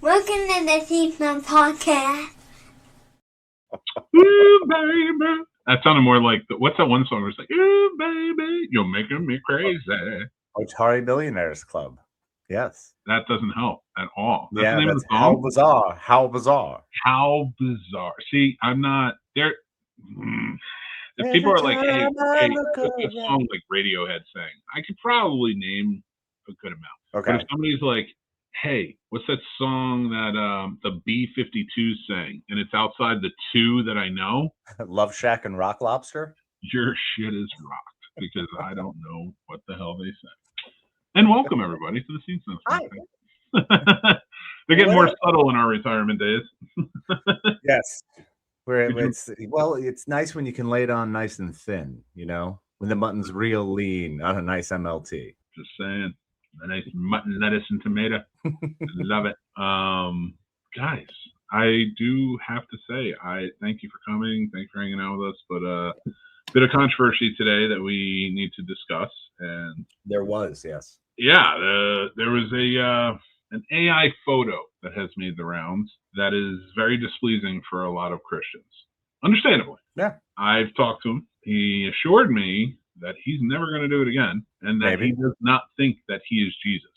Welcome to the Scene Snobs Podcast. Ooh, baby. That sounded more like, what's that one song where it's like, ooh, baby, you're making me crazy. Atari Billionaires Club. Yes. That doesn't help at all. That's Yeah, the name that's of the song? How Bizarre. How Bizarre. How bizarre. See, I'm not there. If people are like, hey, what's a song like Radiohead sang? I could probably name a good amount. Okay. But if somebody's like, hey, what's that song that the B-52 sang? And it's outside the two that I know. Love Shack and Rock Lobster. Your shit is rocked because I don't know what the hell they say. And welcome everybody to the Scene Snobs Podcast. They're getting more subtle in our retirement days. Yes. It's nice when you can lay it on nice and thin, you know, when the mutton's real lean on a nice MLT. Just saying. A nice mutton, lettuce, and tomato. Love it. Guys, I do have to say, I thank you for coming. Thanks for hanging out with us. But a bit of controversy today that we need to discuss. And there was, yes. Yeah, there was an AI photo that has made the rounds that is very displeasing for a lot of Christians. Understandably. Yeah. I've talked to him. He assured me that he's never going to do it again, and that he does not think that he is Jesus.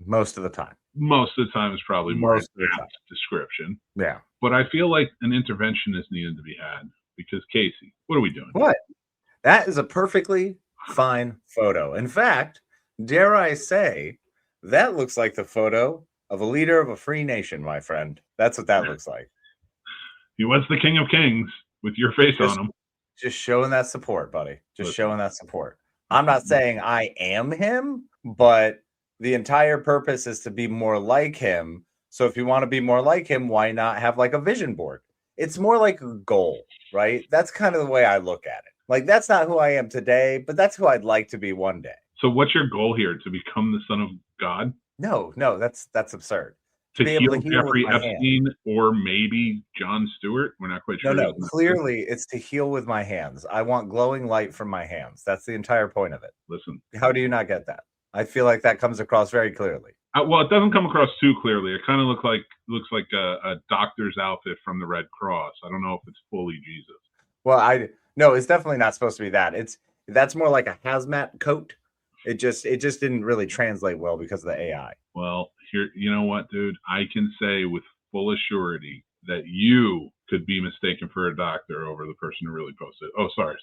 Most of the time. Most of the time is probably more apt description. Yeah. But I feel like an intervention is needed to be had because, Casey, what are we doing? What? That is a perfectly fine photo. In fact, dare I say, that looks like the photo of a leader of a free nation, my friend. That's what that looks like. He was the King of Kings with your face on him. Just showing that support, buddy. Showing that support. I'm not saying I am him, but the entire purpose is to be more like him. So if you want to be more like him, why not have like a vision board? It's more like a goal, right? That's kind of the way I look at it. Like, that's not who I am today, but that's who I'd like to be one day. So what's your goal here? To become the son of God? No, that's absurd. To heal Jeffrey Epstein or maybe Jon Stewart? We're not quite sure. No, clearly it's to heal with my hands. I want glowing light from my hands. That's the entire point of it. Listen. How do you not get that? I feel like that comes across very clearly. Well, it doesn't come across too clearly. It kind of looks like a doctor's outfit from the Red Cross. I don't know if it's fully Jesus. Well, no, it's definitely not supposed to be that. That's more like a hazmat coat. It just didn't really translate well because of the AI. Well, here, you know what, dude? I can say with full assurity that you could be mistaken for a doctor over the person who really posted. Oh, sorry.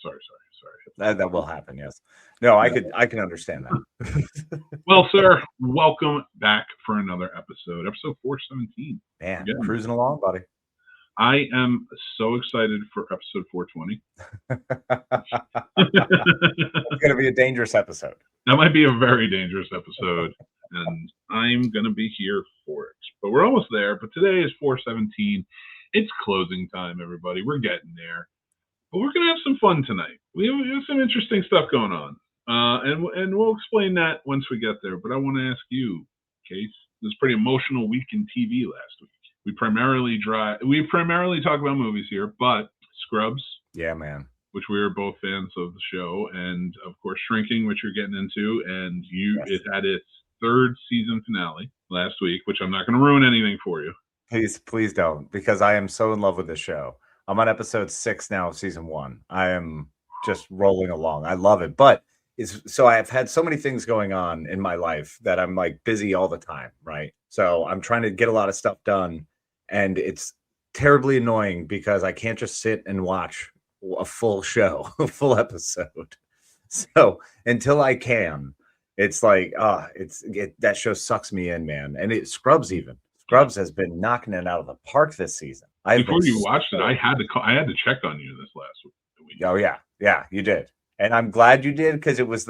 That will happen, yes. No, I can understand that. Well, sir, welcome back for another episode 417. Man, cruising along, buddy. I am so excited for episode 420. It's going to be a dangerous episode. That might be a very dangerous episode, and I'm going to be here for it. But we're almost there. But today is 417. It's closing time, everybody. We're getting there. But we're going to have some fun tonight. We have some interesting stuff going on. And we'll explain that once we get there. But I want to ask you, Case, this was a pretty emotional week in TV last week. We primarily talk about movies here, but Scrubs. Yeah, man. Which we are both fans of the show, and of course Shrinking, which you're getting into, and it had its third season finale last week, which I'm not going to ruin anything for you. Please don't, because I am so in love with this show. I'm on episode 6 now of season 1. I am just rolling along. I love it, but I have had so many things going on in my life that I'm like busy all the time, right? So I'm trying to get a lot of stuff done, and it's terribly annoying because I can't just sit and watch a full show, a full episode. So until I can, it's like, that show sucks me in, man. And Scrubs has been knocking it out of the park this season. Before you watched it, I had to check on you this last week. Oh yeah, you did, and I'm glad you did, because it was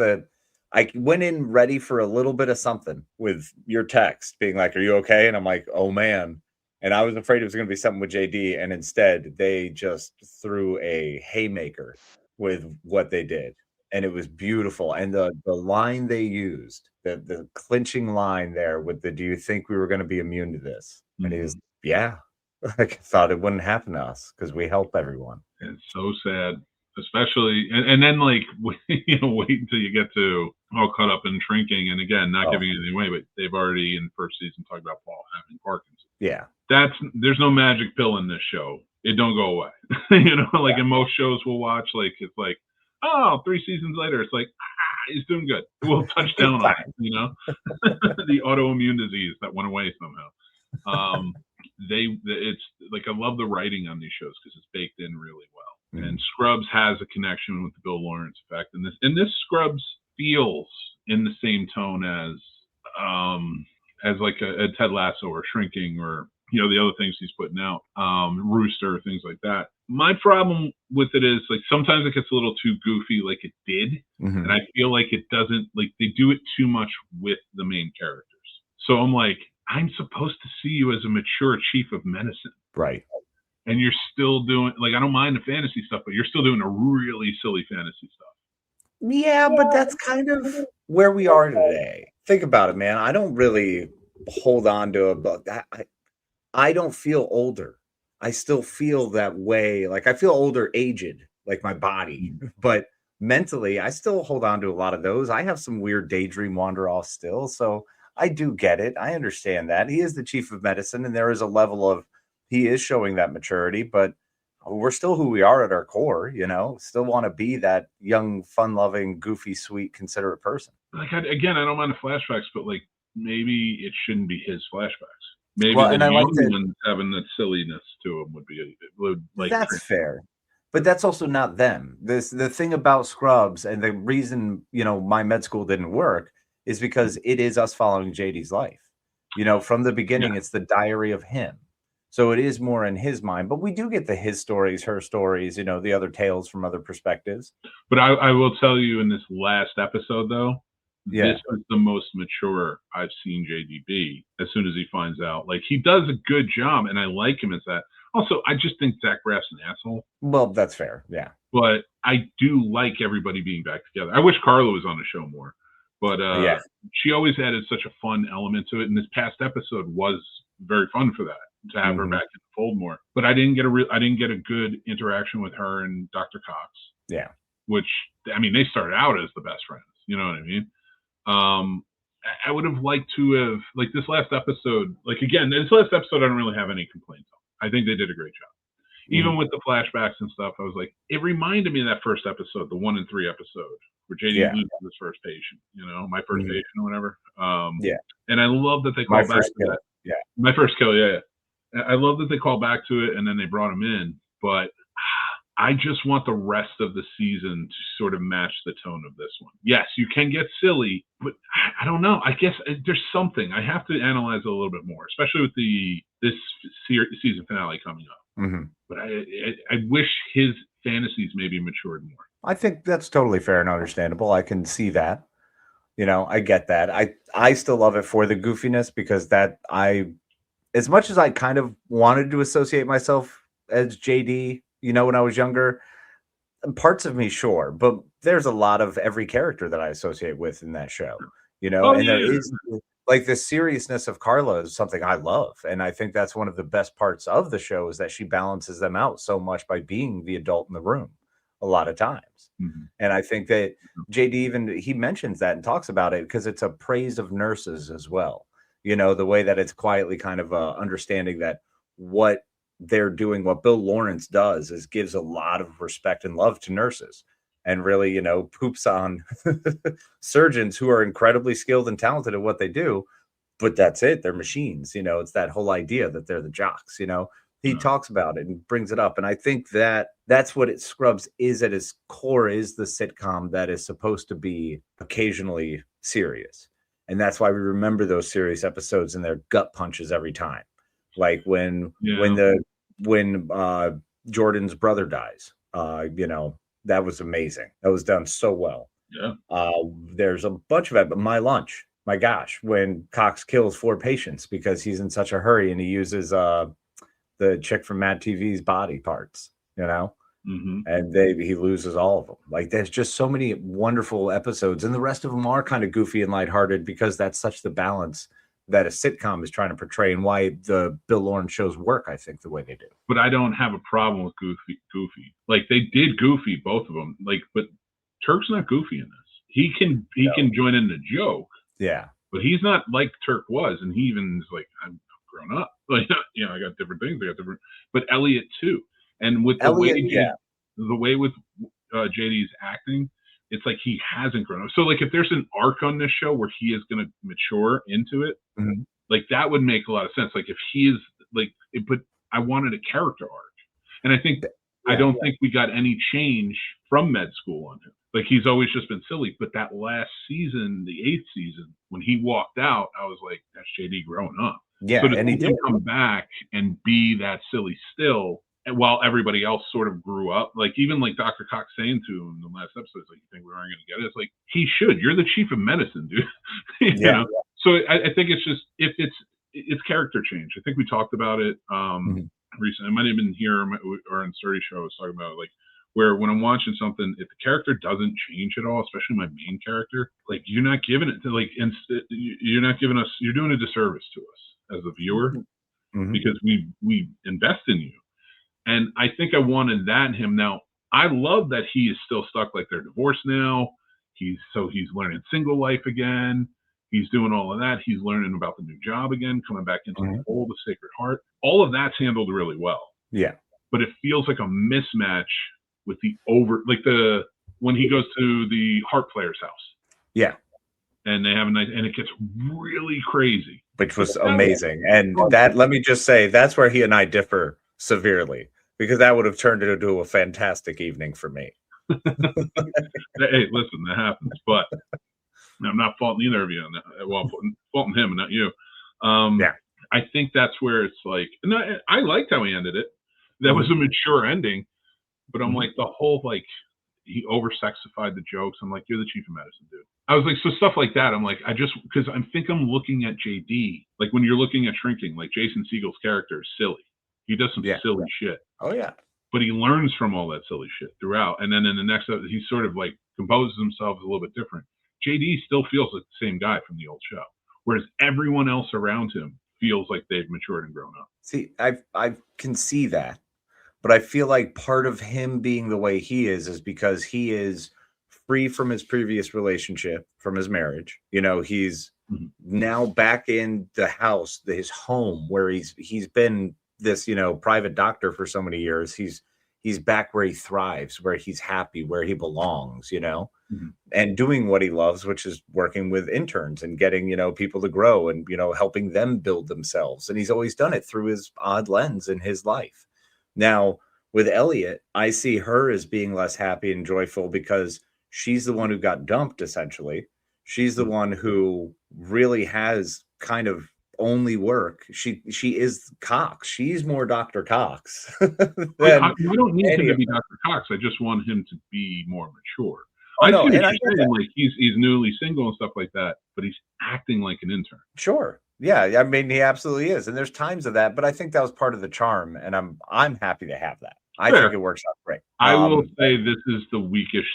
I went in ready for a little bit of something with your text being like, "Are you okay?" And I'm like, "Oh man." And I was afraid it was going to be something with JD, and instead they just threw a haymaker with what they did, and it was beautiful. And the line they used, the clinching line there with the "Do you think we were going to be immune to this?" Mm-hmm. And he was, yeah. I thought it wouldn't happen to us because we help everyone. It's so sad, especially, and then like wait until you get to all caught up in Shrinking, and again, not giving anything away, but they've already in the first season talked about Paul having Parkinson's. there's no magic pill in this show. It don't go away. Like in most shows we'll watch, like it's like, oh, 3 seasons later, it's like, he's doing good. We'll touch down on it, the autoimmune disease that went away somehow. It's like, I love the writing on these shows because it's baked in really well. And Scrubs has a connection with the Bill Lawrence effect, and this Scrubs feels in the same tone as like a Ted Lasso or Shrinking or the other things he's putting out, Rooster, things like that. My problem with it is, like, sometimes it gets a little too goofy, like it did, and I feel like it doesn't, like, they do it too much with the main characters. So I'm like, I'm supposed to see you as a mature chief of medicine, right? And you're still doing, like, I don't mind the fantasy stuff, but you're still doing a really silly fantasy stuff. Yeah, but that's kind of where we are today. Think about it, man. I don't really hold on to a book. I don't feel older. I still feel that way. Like, I feel older, aged, like my body, but mentally, I still hold on to a lot of those. I have some weird daydream wander off still. So I do get it. I understand that. He is the chief of medicine, and there is a level of, he is showing that maturity, but we're still who we are at our core, still want to be that young, fun-loving, goofy, sweet, considerate person. Like, again, I don't mind the flashbacks, but like, maybe it shouldn't be his flashbacks. Maybe the young ones having that silliness to them would like. That's fair, but that's also not them. The thing about Scrubs, and the reason my med school didn't work, is because it is us following JD's life. From the beginning, it's the diary of him. So it is more in his mind, but we do get his stories, her stories, the other tales from other perspectives. But I will tell you, in this last episode, though, this is the most mature I've seen JD be. As soon as he finds out, like, he does a good job, and I like him as that. Also, I just think Zach Braff's an asshole. Well, that's fair, yeah. But I do like everybody being back together. I wish Carla was on the show more, but she always added such a fun element to it, and this past episode was very fun for that, to have her back in the fold more. But I didn't get a good interaction with her and Dr. Cox. Yeah. Which, I mean, they started out as the best friends. You know what I mean? I would have liked to have, like, this last episode, I don't really have any complaints on. I think they did a great job. Even with the flashbacks and stuff, I was like, it reminded me of that first episode, the 1 in 3 episode, where JD loses his first patient, my first patient or whatever. And I love that they called back to that. Yeah. My first kill, I love that they called back to it and then they brought him in, but I just want the rest of the season to sort of match the tone of this one. Yes, you can get silly, but I don't know. I guess there's something. I have to analyze it a little bit more, especially with this season finale coming up. But I wish his fantasies maybe matured more. I think that's totally fair and understandable. I can see that. I get that. I still love it for the goofiness, because as much as I kind of wanted to associate myself as JD, when I was younger, parts of me, sure, but there's a lot of every character that I associate with in that show, there is, like, the seriousness of Carla is something I love. And I think that's one of the best parts of the show, is that she balances them out so much by being the adult in the room a lot of times. And I think that JD, he mentions that and talks about it because it's a praise of nurses as well. The way that it's quietly kind of understanding that what they're doing, what Bill Lawrence does, is gives a lot of respect and love to nurses, and really, poops on surgeons who are incredibly skilled and talented at what they do. But that's it. They're machines. It's that whole idea that they're the jocks. He talks about it and brings it up. And I think that that's what Scrubs is at its core, is the sitcom that is supposed to be occasionally serious. And that's why we remember those serious episodes and their gut punches every time. Like when Jordan's brother dies, that was amazing. That was done so well. Yeah. There's a bunch of it, but My Lunch, my gosh, when Cox kills 4 patients because he's in such a hurry and he uses the chick from Mad TV's body parts, and he loses all of them. Like, there's just so many wonderful episodes, and the rest of them are kind of goofy and lighthearted, because that's such the balance that a sitcom is trying to portray, and why the Bill Lawrence shows work, I think, the way they do. But I don't have a problem with goofy. Like, they did goofy, both of them. Like, but Turk's not goofy in this. He can join in the joke. Yeah. But he's not like Turk was, and he even is like, I'm grown up. Like, I got different things. But Elliot too. And with Elliot, the way with JD's acting, it's like he hasn't grown up. So like if there's an arc on this show where he is going to mature into it, like that would make a lot of sense. Like if he is like, but I wanted a character arc, and I don't think we got any change from med school on him. Like he's always just been silly. But that last season, the 8th season, when he walked out, I was like, that's JD growing up. Yeah, so to and he did come back and be that silly still, while everybody else sort of grew up. Like even like Dr. Cox saying to him in the last episode, like, you think we aren't going to get it? It's like, he should. You're the chief of medicine, dude. you know? So I think it's just, if it's character change. I think we talked about it recently. I might have been here or in Sturdy Show. I was talking about like where when I'm watching something, if the character doesn't change at all, especially my main character, like you're not giving it to you're not giving us. You're doing a disservice to us as a viewer because we invest in you. And I think I wanted that in him. Now I love that he is still stuck. Like they're divorced now. He's learning single life again. He's doing all of that. He's learning about the new job again, coming back into the fold, the Sacred Heart. All of that's handled really well. Yeah. But it feels like a mismatch with when he goes to the harp player's house. Yeah. And they have and it gets really crazy. Which was amazing. And that, let me just say, that's where he and I differ severely, because that would have turned it into a fantastic evening for me. Hey, listen, that happens. But I'm not faulting either of you on that. Well, faulting him and not you. I think that's where it's like, and I liked how he ended it. That was a mature ending, but I'm like the whole like he over-sexified the jokes. I'm like, you're the chief of medicine, dude. I was like, so stuff like that. I'm like, because I think I'm looking at JD, like when you're looking at Shrinking, like Jason Segel's character is silly. He does some silly shit. Oh yeah. But he learns from all that silly shit throughout. And then in the next episode, he sort of like composes himself a little bit different. JD still feels like the same guy from the old show, whereas everyone else around him feels like they've matured and grown up. See, I can see that, but I feel like part of him being the way he is because he is free from his previous relationship, from his marriage. You know, he's now back in the house, his home, where he's been this, private doctor for so many years. He's back where he thrives, where he's happy, where he belongs, and doing what he loves, which is working with interns and getting, people to grow and, helping them build themselves. And he's always done it through his odd lens in his life. Now, with Elliot, I see her as being less happy and joyful because she's the one who got dumped, essentially. She's the one who really has kind of only work. She is Cox. She's more Dr. Cox. I don't need him to be Dr. Cox. I just want him to be more mature. I see what you're saying. Like he's newly single and stuff like that, but he's acting like an intern. Sure. Yeah, I mean he absolutely is, and there's times of that. But I think that was part of the charm, and I'm happy to have that. I think it works out great. I will say this is the weakest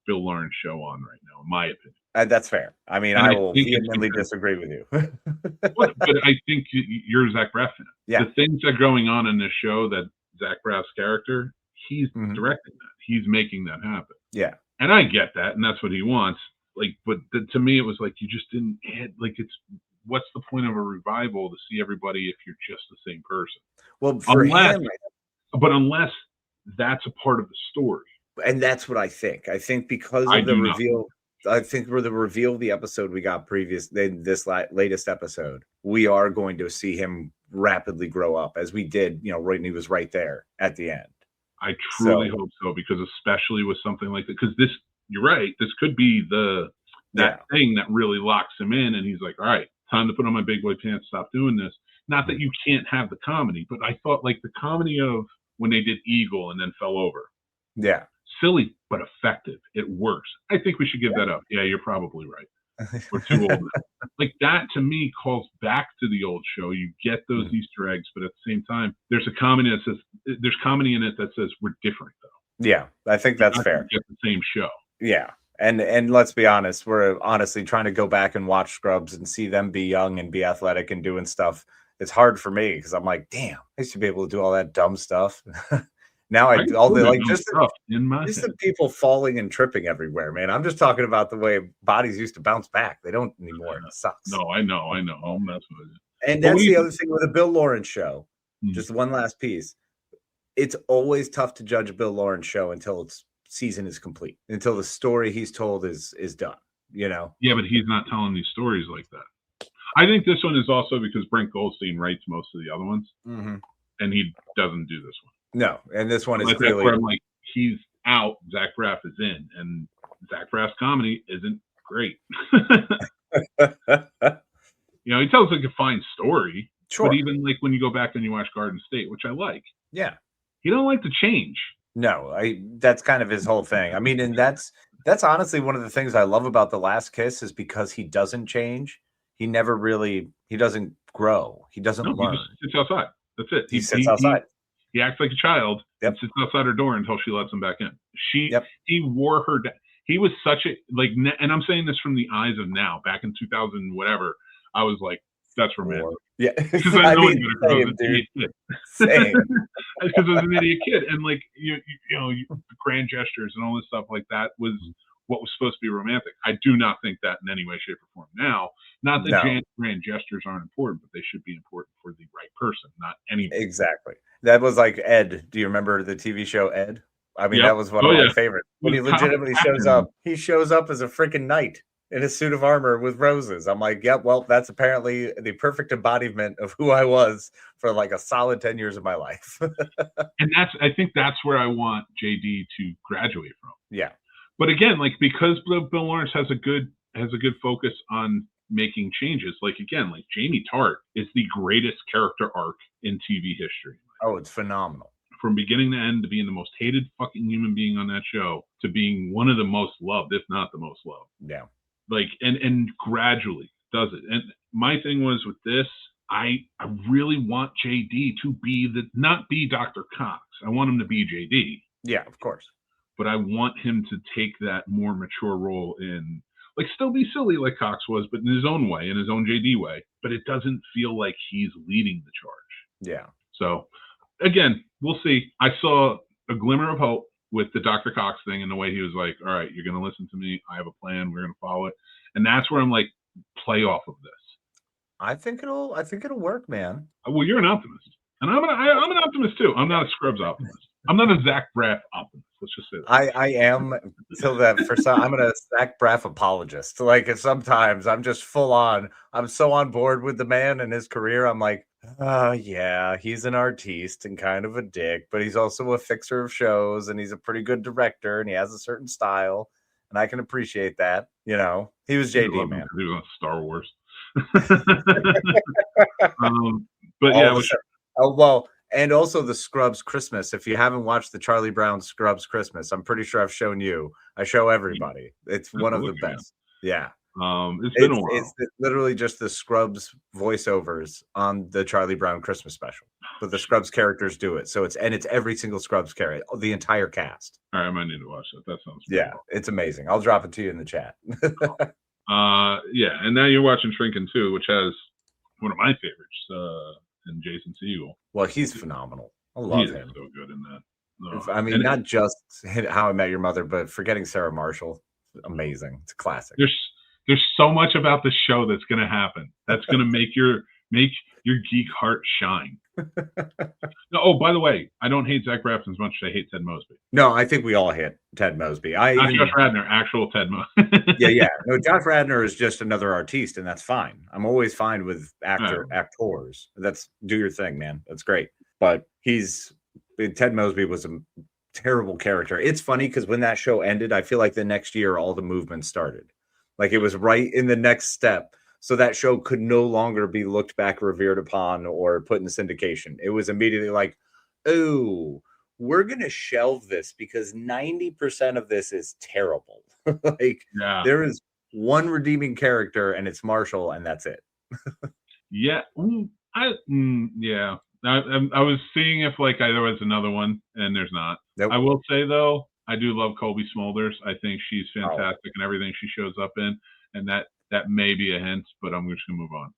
Bill Lawrence show on right now, in my opinion. That's fair. I mean, I will vehemently disagree with you. but I think you're Zach Braff fan. Yeah. The things that are going on in this show, that Zach Braff's character, he's directing that. He's making that happen. Yeah. And I get that, and that's what he wants. Like, but to me, it was like you just didn't add. Like, what's the point of a revival to see everybody if you're just the same person? Well, for him, unless that's a part of the story, and that's what I think. I think because of the reveal. I think for the reveal of the episode we got this latest episode, we are going to see him rapidly grow up as we did, when he was right there at the end. I truly hope so, because especially with something like that, because you're right, this could be that thing that really locks him in, and he's like, all right, time to put on my big boy pants, stop doing this. Not that you can't have the comedy, but I thought like the comedy of when they did Eagle and then fell over. Yeah. Silly, but effective. It works. I think we should give that up. Yeah, you're probably right. We're too old. Like that to me calls back to the old show. You get those Easter eggs, but at the same time, there's comedy in it that says we're different though. Yeah, I think that's fair. Get the same show. Yeah. And let's be honest, we're honestly trying to go back and watch Scrubs and see them be young and be athletic and doing stuff. It's hard for me because I'm like, damn, I used to be able to do all that dumb stuff. Now just the people falling and tripping everywhere, man. I'm just talking about the way bodies used to bounce back. They don't anymore. It sucks. No, I know. I'll mess with it. And But what that's do you the other thing with a Bill Lawrence show. Hmm. Just one last piece. It's always tough to judge a Bill Lawrence show until its season is complete, until the story he's told is done, you know? Yeah, but he's not telling these stories like that. I think this one is also because Brent Goldstein writes most of the other ones, and he doesn't do this one. No, and this one is That's clearly... where I'm like, he's out, Zach Braff is in, and Zach Braff's comedy isn't great. You know, he tells like a fine story, Sure. but even like when you go back and you watch Garden State, which I like, Yeah. he don't like to change. No, that's kind of his whole thing. I mean, and that's honestly one of the things I love about The Last Kiss is because he doesn't change. He never really, he doesn't grow. He doesn't learn. He just sits outside. That's it. He sits outside. He acts like a child and sits outside her door until she lets him back in. He wore her down. He was such a, like, and I'm saying this from the eyes of now, back in 2000, whatever, I was like, that's romantic. Yeah. Because I know he was an dude. idiot kid. Same. Because I was an idiot kid. And like, you know, grand gestures and all this stuff like that was what was supposed to be romantic. I do not think that in any way, shape, or form now. Not that grand gestures aren't important, but they should be important for the right person, not anyone. Exactly. That was like Ed. Do you remember the TV show Ed? I mean, that was one of my favorites. When he legitimately shows up, he shows up as a freaking knight in a suit of armor with roses. I'm like, yep, well, that's apparently the perfect embodiment of who I was for like a solid 10 years of my life. And I think that's where I want JD to graduate from. Yeah. But again, like, because Bill Lawrence has a good focus on making changes, like, again, like Jamie Tart is the greatest character arc in TV history. Oh, it's phenomenal. From beginning to end, to being the most hated fucking human being on that show, to being one of the most loved, if not the most loved. Yeah. Like, and gradually does it. And my thing was with this, I really want JD to not be Dr. Cox. I want him to be JD. Yeah, of course. But I want him to take that more mature role in, like, still be silly like Cox was, but in his own way, in his own JD way. But it doesn't feel like he's leading the charge. Yeah. So, again, we'll see. I saw a glimmer of hope with the Dr. Cox thing and the way he was like, all right, you're going to listen to me. I have a plan. We're going to follow it. And that's where I'm like, play off of this. I think it'll work, man. Well, you're an optimist. And I'm an optimist too. I'm not a Scrubs optimist. I'm not a Zach Braff optimist. Let's just say that. I am till that for some. I'm a Zach Braff apologist. Like, sometimes I'm just full on. I'm so on board with the man and his career. I'm like, yeah, he's an artiste and kind of a dick, but he's also a fixer of shows and he's a pretty good director and he has a certain style, and I can appreciate that. You know, he was JD, man. He was on Star Wars. But yeah, well, and also the Scrubs Christmas. If you haven't watched the Charlie Brown Scrubs Christmas, I'm pretty sure I've shown you. I show everybody. It's one of the best. Yeah. It's been a while. It's literally just the Scrubs voiceovers on the Charlie Brown Christmas special, but the Scrubs characters do it. So it's every single Scrubs character, the entire cast. All right, I might need to watch that. That sounds cool. It's amazing. I'll drop it to you in the chat. Yeah, and now you're watching Shrinking too, which has one of my favorites, and Jason Segel. Well, he's phenomenal. I love him. So good in that. I mean, not just How I Met Your Mother, but Forgetting Sarah Marshall. Amazing. It's a classic. There's so much about this show that's going to happen. That's going to make your geek heart shine. Oh, by the way, I don't hate Zach Braff as much as I hate Ted Mosby. No, I think we all hate Ted Mosby. Not Josh Radnor, actual Ted Mosby. Yeah. No, Josh Radnor is just another artiste, and that's fine. I'm always fine with actors. Do your thing, man. That's great. But Ted Mosby was a terrible character. It's funny because when that show ended, I feel like the next year all the movement started. Like, it was right in the next step. So that show could no longer be looked back, revered upon, or put in syndication. It was immediately like, oh, we're going to shelve this because 90% of this is terrible. There is one redeeming character, and it's Marshall, and that's it. Yeah. Yeah. I was seeing if there was another one, and there's not. Nope. I will say, though, I do love Colby Smulders. I think she's fantastic in everything she shows up in, and that may be a hint, but I'm just going to move on.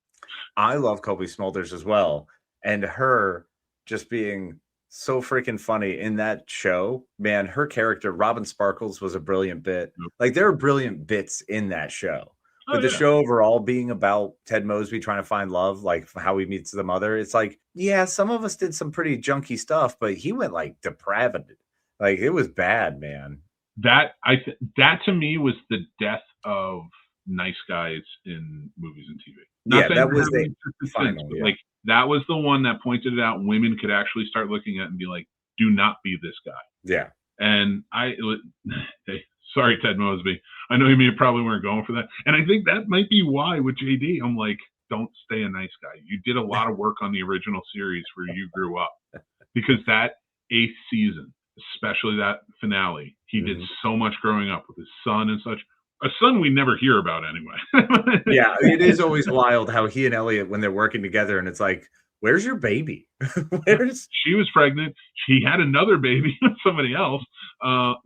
I love Colby Smulders as well, and her just being so freaking funny in that show. Man, her character, Robin Sparkles, was a brilliant bit. Yep. Like, there are brilliant bits in that show. But the show overall being about Ted Mosby trying to find love, like how he meets the mother, it's like, yeah, some of us did some pretty junky stuff, but he went like depraved. Like it was bad, man. That to me was the death of nice guys in movies and TV. Not that was the final, like that was the one that pointed it out. Women could actually start looking at it and be like, "Do not be this guy." Yeah. And hey, sorry, Ted Mosby. I know you probably weren't going for that, and I think that might be why with JD, I'm like, don't stay a nice guy. You did a lot of work on the original series where you grew up, because that 8th season, especially that finale, he did so much growing up with his son and such. A son we never hear about anyway. Yeah, it is always wild how he and Elliot, when they're working together, and it's like, where's your baby? She was pregnant. She had another baby with somebody else.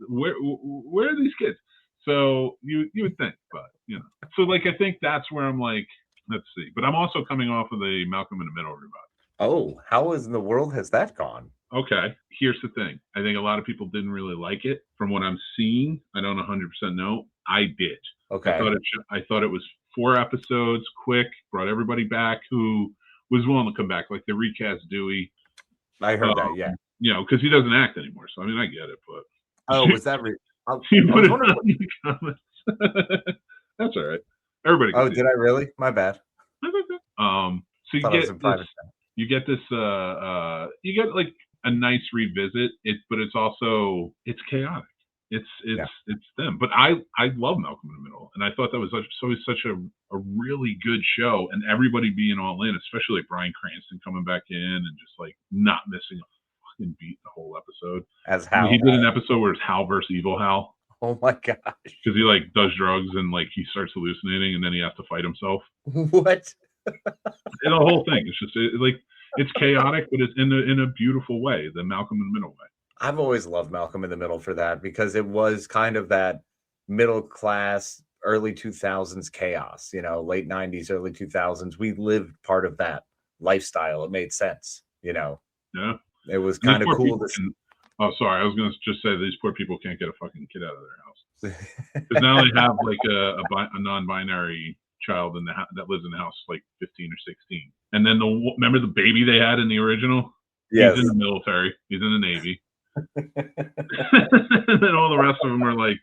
Where are these kids? So you would think, but So like I think that's where I'm like, let's see. But I'm also coming off of the Malcolm in the Middle revival. Oh, how in the world has that gone? Okay, here's the thing. I think a lot of people didn't really like it. From what I'm seeing, I don't 100% know. I did. Okay. I thought it was 4 episodes, quick, brought everybody back who was willing to come back. Like they recast Dewey. I heard that, yeah. Because he doesn't act anymore. So I mean, I get it, but was that? You put it on the comments. That's all right. Everybody. Oh, did I really? My bad. So you get this. You get like a nice revisit. But it's chaotic. It's them. But I love Malcolm in the Middle, and I thought that was such a really good show, and everybody being all in, especially like Bryan Cranston coming back in and just like not missing a fucking beat the whole episode. As Hal, he did an episode where it's Hal versus Evil Hal. Oh my gosh! Because he like does drugs and like he starts hallucinating, and then he has to fight himself. What? And the whole thing. It's just it's chaotic, but it's in a beautiful way, the Malcolm in the Middle way. I've always loved Malcolm in the Middle for that, because it was kind of that middle class, early 2000s chaos, late 90s, early 2000s. We lived part of that lifestyle. It made sense, Yeah. It was kind of cool. Sorry. I was going to just say these poor people can't get a fucking kid out of their house. Because now they have like a non-binary child that lives in the house like 15 or 16. And then remember the baby they had in the original? Yes. He's in the military. He's in the Navy. And then all the rest of them are like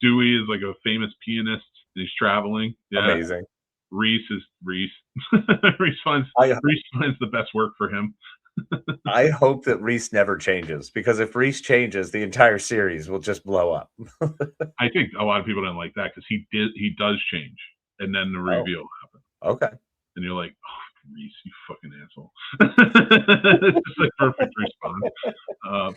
Dewey is like a famous pianist. And he's traveling. Yeah. Amazing. Reese. Reese finds the best work for him. I hope that Reese never changes, because if Reese changes, the entire series will just blow up. I think a lot of people don't like that because he does change, and then the reveal happens. Okay. And you're like, oh, Reese, you fucking asshole. It's just like perfect response.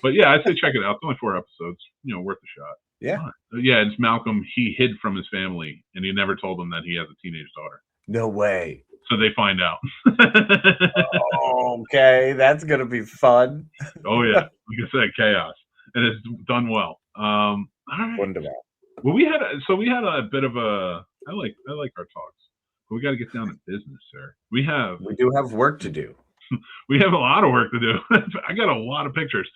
But yeah, I'd say check it out. It's only 4 episodes. Worth a shot. Yeah. Yeah, it's Malcolm. He hid from his family, and he never told them that he has a teenage daughter. No way. So they find out. Okay, that's gonna be fun. Oh yeah, like I said, chaos, and it's done well. All right. Wonderful. Well, we had a bit of a. I like our talks, but we got to get down to business, sir. We do have work to do. We have a lot of work to do. I got a lot of pictures.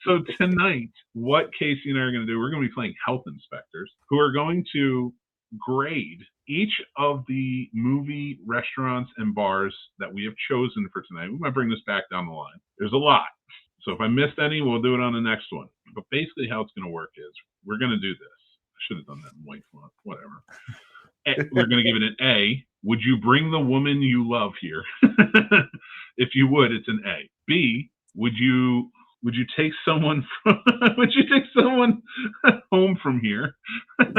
So tonight, what Casey and I are going to do, we're going to be playing health inspectors, who are going to grade each of the movie restaurants and bars that we have chosen for tonight. We might bring this back down the line. There's a lot. So if I missed any, we'll do it on the next one. But basically how it's going to work is we're going to do this. I should have done that in white font, whatever. We're going to give it an A. Would you bring the woman you love here? If you would, it's an A. B, would you take someone home from here?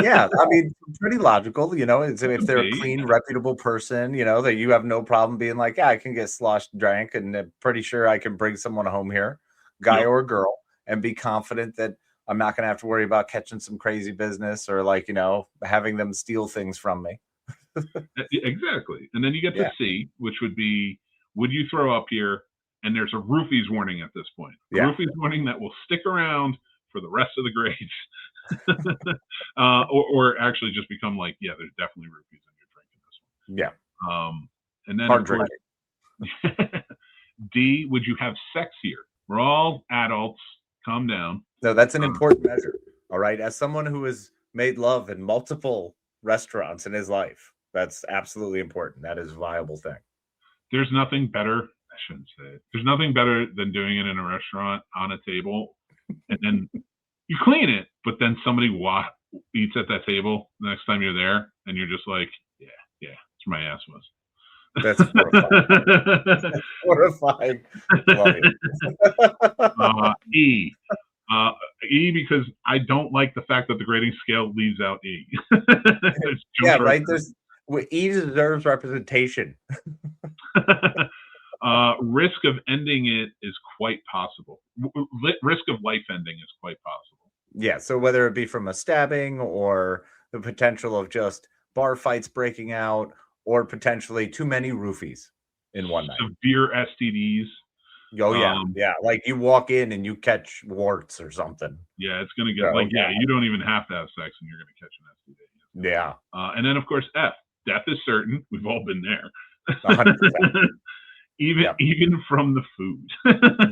Yeah, I mean, pretty logical, if they're a clean, reputable person, that you have no problem being like, yeah, I can get sloshed drank, and I'm pretty sure I can bring someone home here, guy or girl, and be confident that I'm not going to have to worry about catching some crazy business or having them steal things from me. Exactly. And then you get to C, which would be, would you throw up here? And there's a roofies warning at this point. Roofies warning that will stick around for the rest of the grades. or actually just become like, yeah, there's definitely roofies in your drink in this one. Yeah. And then hard drinking. D, would you have sex here? We're all adults. Calm down. No, that's an important measure. All right. As someone who has made love in multiple restaurants in his life. That's absolutely important. That is a viable thing. There's nothing better. I shouldn't say it. There's nothing better than doing it in a restaurant on a table, and then you clean it, but then somebody eats at that table the next time you're there, and you're just like, yeah, that's where my ass was. That's horrifying. That's horrifying. Love it. E because I don't like the fact that the grading scale leaves out E. Yeah, right. E deserves representation. Risk of ending it is quite possible. Risk of life ending is quite possible. Yeah, so whether it be from a stabbing or the potential of just bar fights breaking out or potentially too many roofies in one night. Severe STDs. Oh, yeah. Like you walk in and you catch warts or something. Yeah, it's going to get you don't even have to have sex and you're going to catch an STD. Yeah. And then, of course, F. Death is certain. We've all been there. 100%. Even from the food.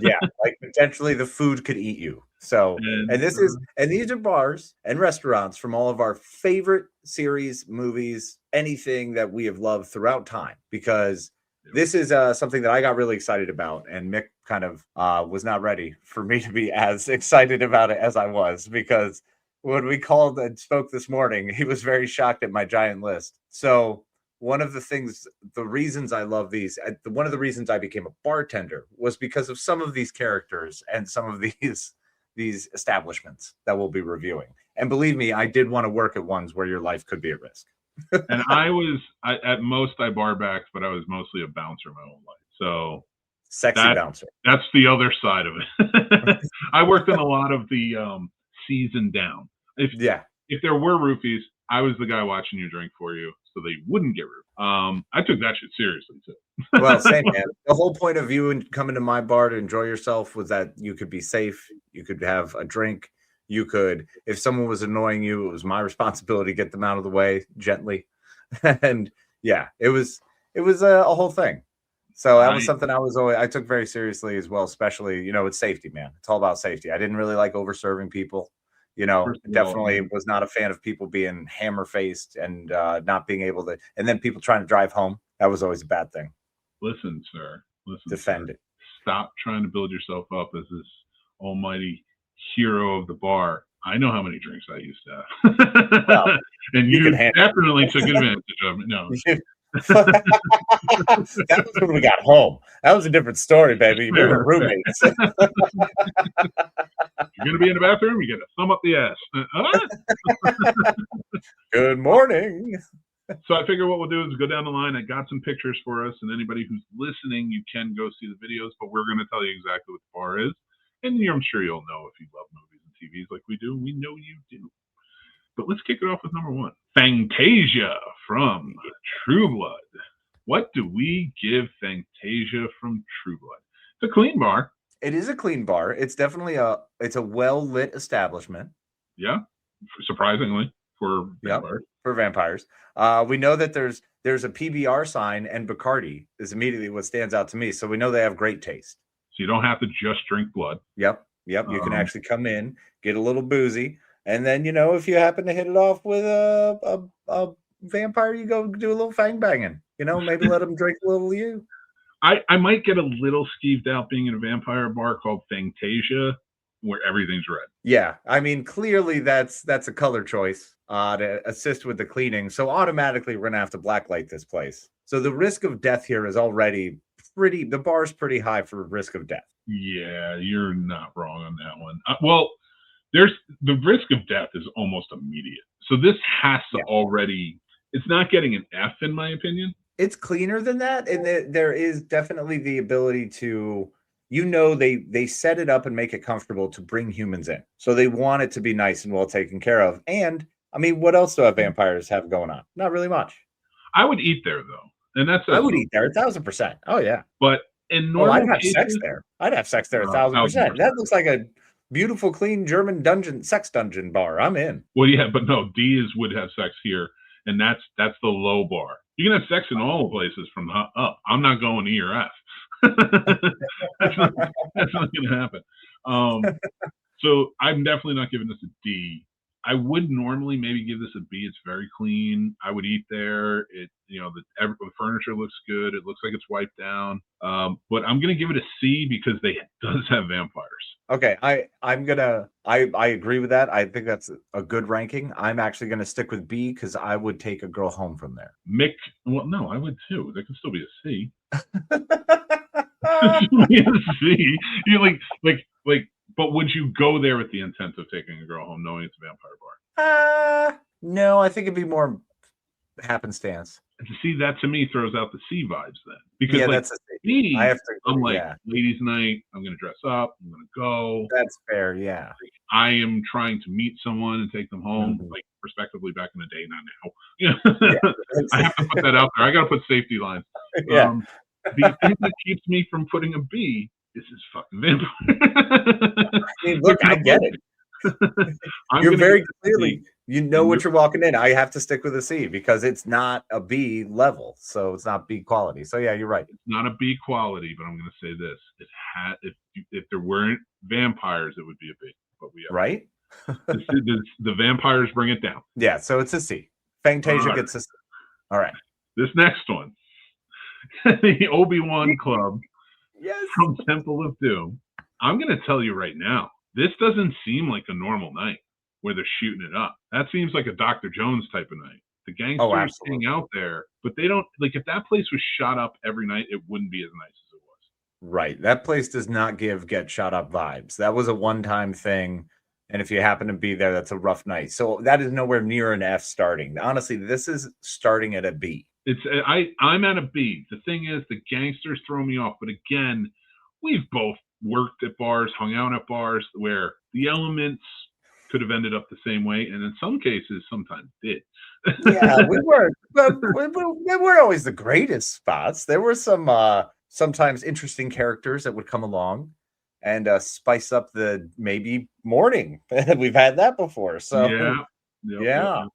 Yeah, like potentially the food could eat you. So, and these are bars and restaurants from all of our favorite series, movies, anything that we have loved throughout time, because this is something that I got really excited about, and Mick kind of was not ready for me to be as excited about it as I was, because when we called and spoke this morning, he was very shocked at my giant list. So one of the reasons I love these, one of the reasons I became a bartender was because of some of these characters and some of these establishments that we'll be reviewing. And believe me, I did want to work at ones where your life could be at risk. And at most I bar backed, but I was mostly a bouncer my whole life. So sexy bouncer. That's the other side of it. I worked in a lot of the season down. If there were roofies, I was the guy watching you drink for you so they wouldn't get roofied. I took that shit seriously too. Well, same, man. The whole point of you coming to my bar to enjoy yourself was that you could be safe, you could have a drink, you could, if someone was annoying you, it was my responsibility to get them out of the way gently. And yeah, it was a whole thing. So that was something I took very seriously as well, especially, it's safety, man. It's all about safety. I didn't really like over-serving people. Definitely was not a fan of people being hammer-faced and not being able to, and then people trying to drive home. That was always a bad thing. Listen, sir. Defend it. Stop trying to build yourself up as this almighty hero of the bar. I know how many drinks I used to have. Well, and you definitely took advantage of it. No. That was when we got home. That was a different story, baby. We were roommates. You're going to be in the bathroom, you get a thumb up the ass. Good morning. So I figure what we'll do is go down the line. I got some pictures for us, and anybody who's listening, you can go see the videos, but we're going to tell you exactly what the bar is. And I'm sure you'll know if you love movies and TVs like we do. We know you do. But let's kick it off with number one. Fantasia from True Blood. What do we give Fantasia from True Blood? It's a clean bar. It is a clean bar. It's definitely a well-lit establishment. Yeah, surprisingly for vampires. For vampires. We know that there's a PBR sign, and Bacardi is immediately what stands out to me. So we know they have great taste. So you don't have to just drink blood. Yep. You can actually come in, get a little boozy, and then if you happen to hit it off with a vampire, you go do a little fang banging. Maybe let them drink a little of you. I might get a little skeeved out being in a vampire bar called Fantasia, where everything's red. Yeah, I mean, clearly that's a color choice to assist with the cleaning. So automatically we're gonna have to blacklight this place. So the risk of death here is already the bar's pretty high for risk of death. Yeah, you're not wrong on that one. Well, there's the risk of death is almost immediate. So this has to already. It's not getting an F in my opinion. It's cleaner than that, and there is definitely the ability to, they set it up and make it comfortable to bring humans in. So they want it to be nice and well taken care of. And I mean, what else do vampires have going on? Not really much. I would eat there though, and I would eat there 1,000%. Oh yeah. But in normal I'd have sex there. I'd have sex there 1,000%. That looks like a beautiful, clean German sex dungeon bar. I'm in. Well, yeah, but no, would have sex here, and that's the low bar. You can have sex in all places from up. I'm not going E or F. that's not going to happen. So I'm definitely not giving this a D. I would normally maybe give this a B. It's very clean. I would eat there. The furniture looks good. It looks like it's wiped down. But I'm gonna give it a C because it does have vampires. Okay, I agree with that. I think that's a good ranking. I'm actually gonna stick with B because I would take a girl home from there. Mick, well, no, I would too. That could still be a C. C. You but would you go there with the intent of taking a girl home knowing it's a vampire bar? No, I think it'd be more happenstance. And to see that to me throws out the C vibes then. Because that's a C. B, I have to, I'm ladies' night, I'm gonna dress up, I'm gonna go. That's fair, yeah. I am trying to meet someone and take them home, respectively back in the day, not now. I have to put that out there. I gotta put safety lines. Yeah. The thing that keeps me from putting a B is this fucking vampire. Look, I get it. You're very clearly, you know what you're walking in. I have to stick with a C because it's not a B level, so it's not B quality. So yeah, you're right. It's not a B quality, but I'm going to say this: if there weren't vampires, it would be a B. But we have right. The vampires bring it down. Yeah, so it's a C. Fantasia gets a C. All right. This next one, the Obi-Wan Club. Yes. From Temple of Doom. I'm going to tell you right now, this doesn't seem like a normal night where they're shooting it up. That seems like a Dr. Jones type of night. The gangsters hang out there, but they don't, if that place was shot up every night, it wouldn't be as nice as it was. Right. That place does not get shot up vibes. That was a one-time thing. And if you happen to be there, that's a rough night. So that is nowhere near an F starting. Honestly, this is starting at a B. I'm at a B. The thing is, the gangsters throw me off. But again, we've both worked at bars, hung out at bars where the elements could have ended up the same way, and in some cases, sometimes did. Yeah, we weren't. But they weren't always the greatest spots. There were some sometimes interesting characters that would come along and spice up the maybe morning. We've had that before. So yeah.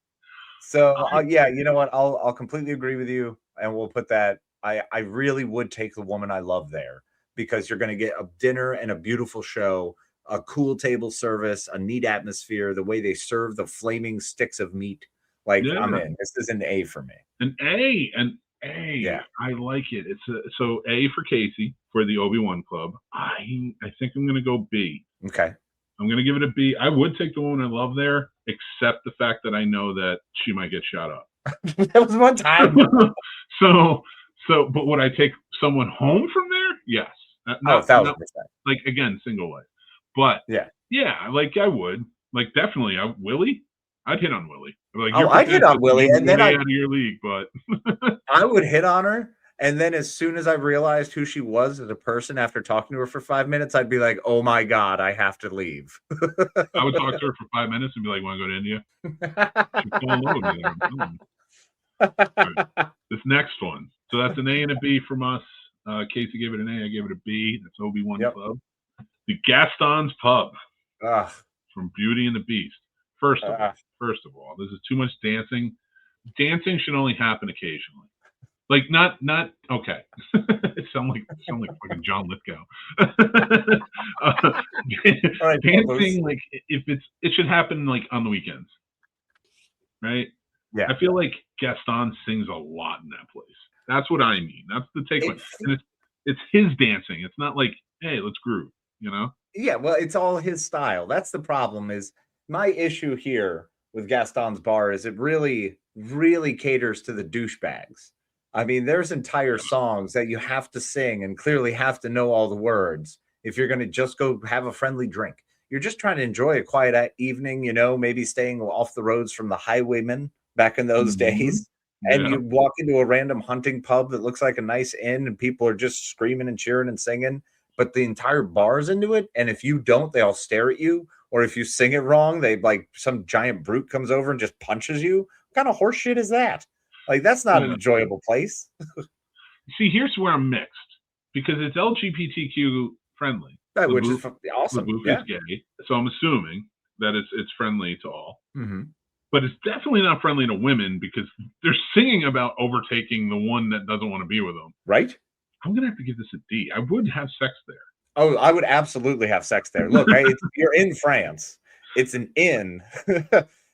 So yeah, you know what? I'll completely agree with you, and we'll put that. I really would take the woman I love there because you're going to get a dinner and a beautiful show, a cool table service, a neat atmosphere, the way they serve the flaming sticks of meat. I'm in. This is an A for me. An A. Yeah, I like it. So A for Casey for the Obi-Wan Club. I think I'm going to go B. Okay. I'm going to give it a B. I would take the woman I love there, except the fact that I know that she might get shot up. That was one time. But would I take someone home from there? Yes. 1,000%. Again, single life. But yeah, I would. Definitely. Willie? I'd hit on Willie. I'd hit on Willie, and then out of your league, but I would hit on her. And then as soon as I realized who she was as a person after talking to her for 5 minutes, I'd be like, oh my God, I have to leave. I would talk to her for 5 minutes and be like, want to go to India? She'd fall in love with me there. Right. This next one. So that's an A and a B from us. Casey gave it an A. I gave it a B. That's Obi-Wan Club. The Gaston's Pub from Beauty and the Beast. First of all, this is too much dancing. Dancing should only happen occasionally. Not okay. It sound like fucking John Lithgow. Dancing, it should happen on the weekends, right? Yeah. I feel like Gaston sings a lot in that place. That's what I mean. That's the takeaway. And it's his dancing. It's not like, hey, let's groove. Yeah. Well, it's all his style. That's the problem. Is my issue here with Gaston's Bar is it really, really caters to the douchebags. I mean, there's entire songs that you have to sing and clearly have to know all the words if you're going to just go have a friendly drink. You're just trying to enjoy a quiet evening, maybe staying off the roads from the highwaymen back in those days. And you walk into a random hunting pub that looks like a nice inn and people are just screaming and cheering and singing, but the entire bar's into it. And if you don't, they all stare at you. Or if you sing it wrong, they some giant brute comes over and just punches you. What kind of horse shit is that? That's not an enjoyable place. See, here's where I'm mixed because it's LGBTQ friendly, which is awesome. The booth is gay, so I'm assuming that it's friendly to all. Mm-hmm. But it's definitely not friendly to women because they're singing about overtaking the one that doesn't want to be with them. Right? I'm gonna have to give this a D. I would have sex there. Oh, I would absolutely have sex there. Look, you're in France. It's an inn.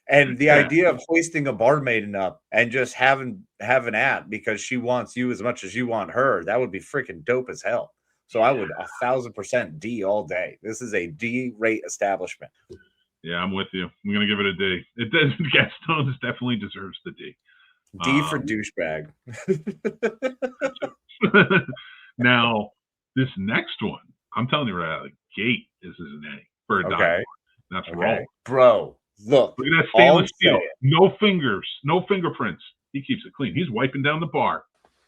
And the idea of hoisting a barmaiden up and just having at because she wants you as much as you want her, that would be freaking dope as hell. So I would 1,000% D all day. This is a D rate establishment. Yeah, I'm with you. I'm gonna give it a D. It does. Gaston's definitely deserves the D. D for douchebag. Now, this next one, I'm telling you right out of the gate, this is an A for a dive. That's Rolf. Bro, look at that stainless steel. No fingers, no fingerprints. He keeps it clean. He's wiping down the bar.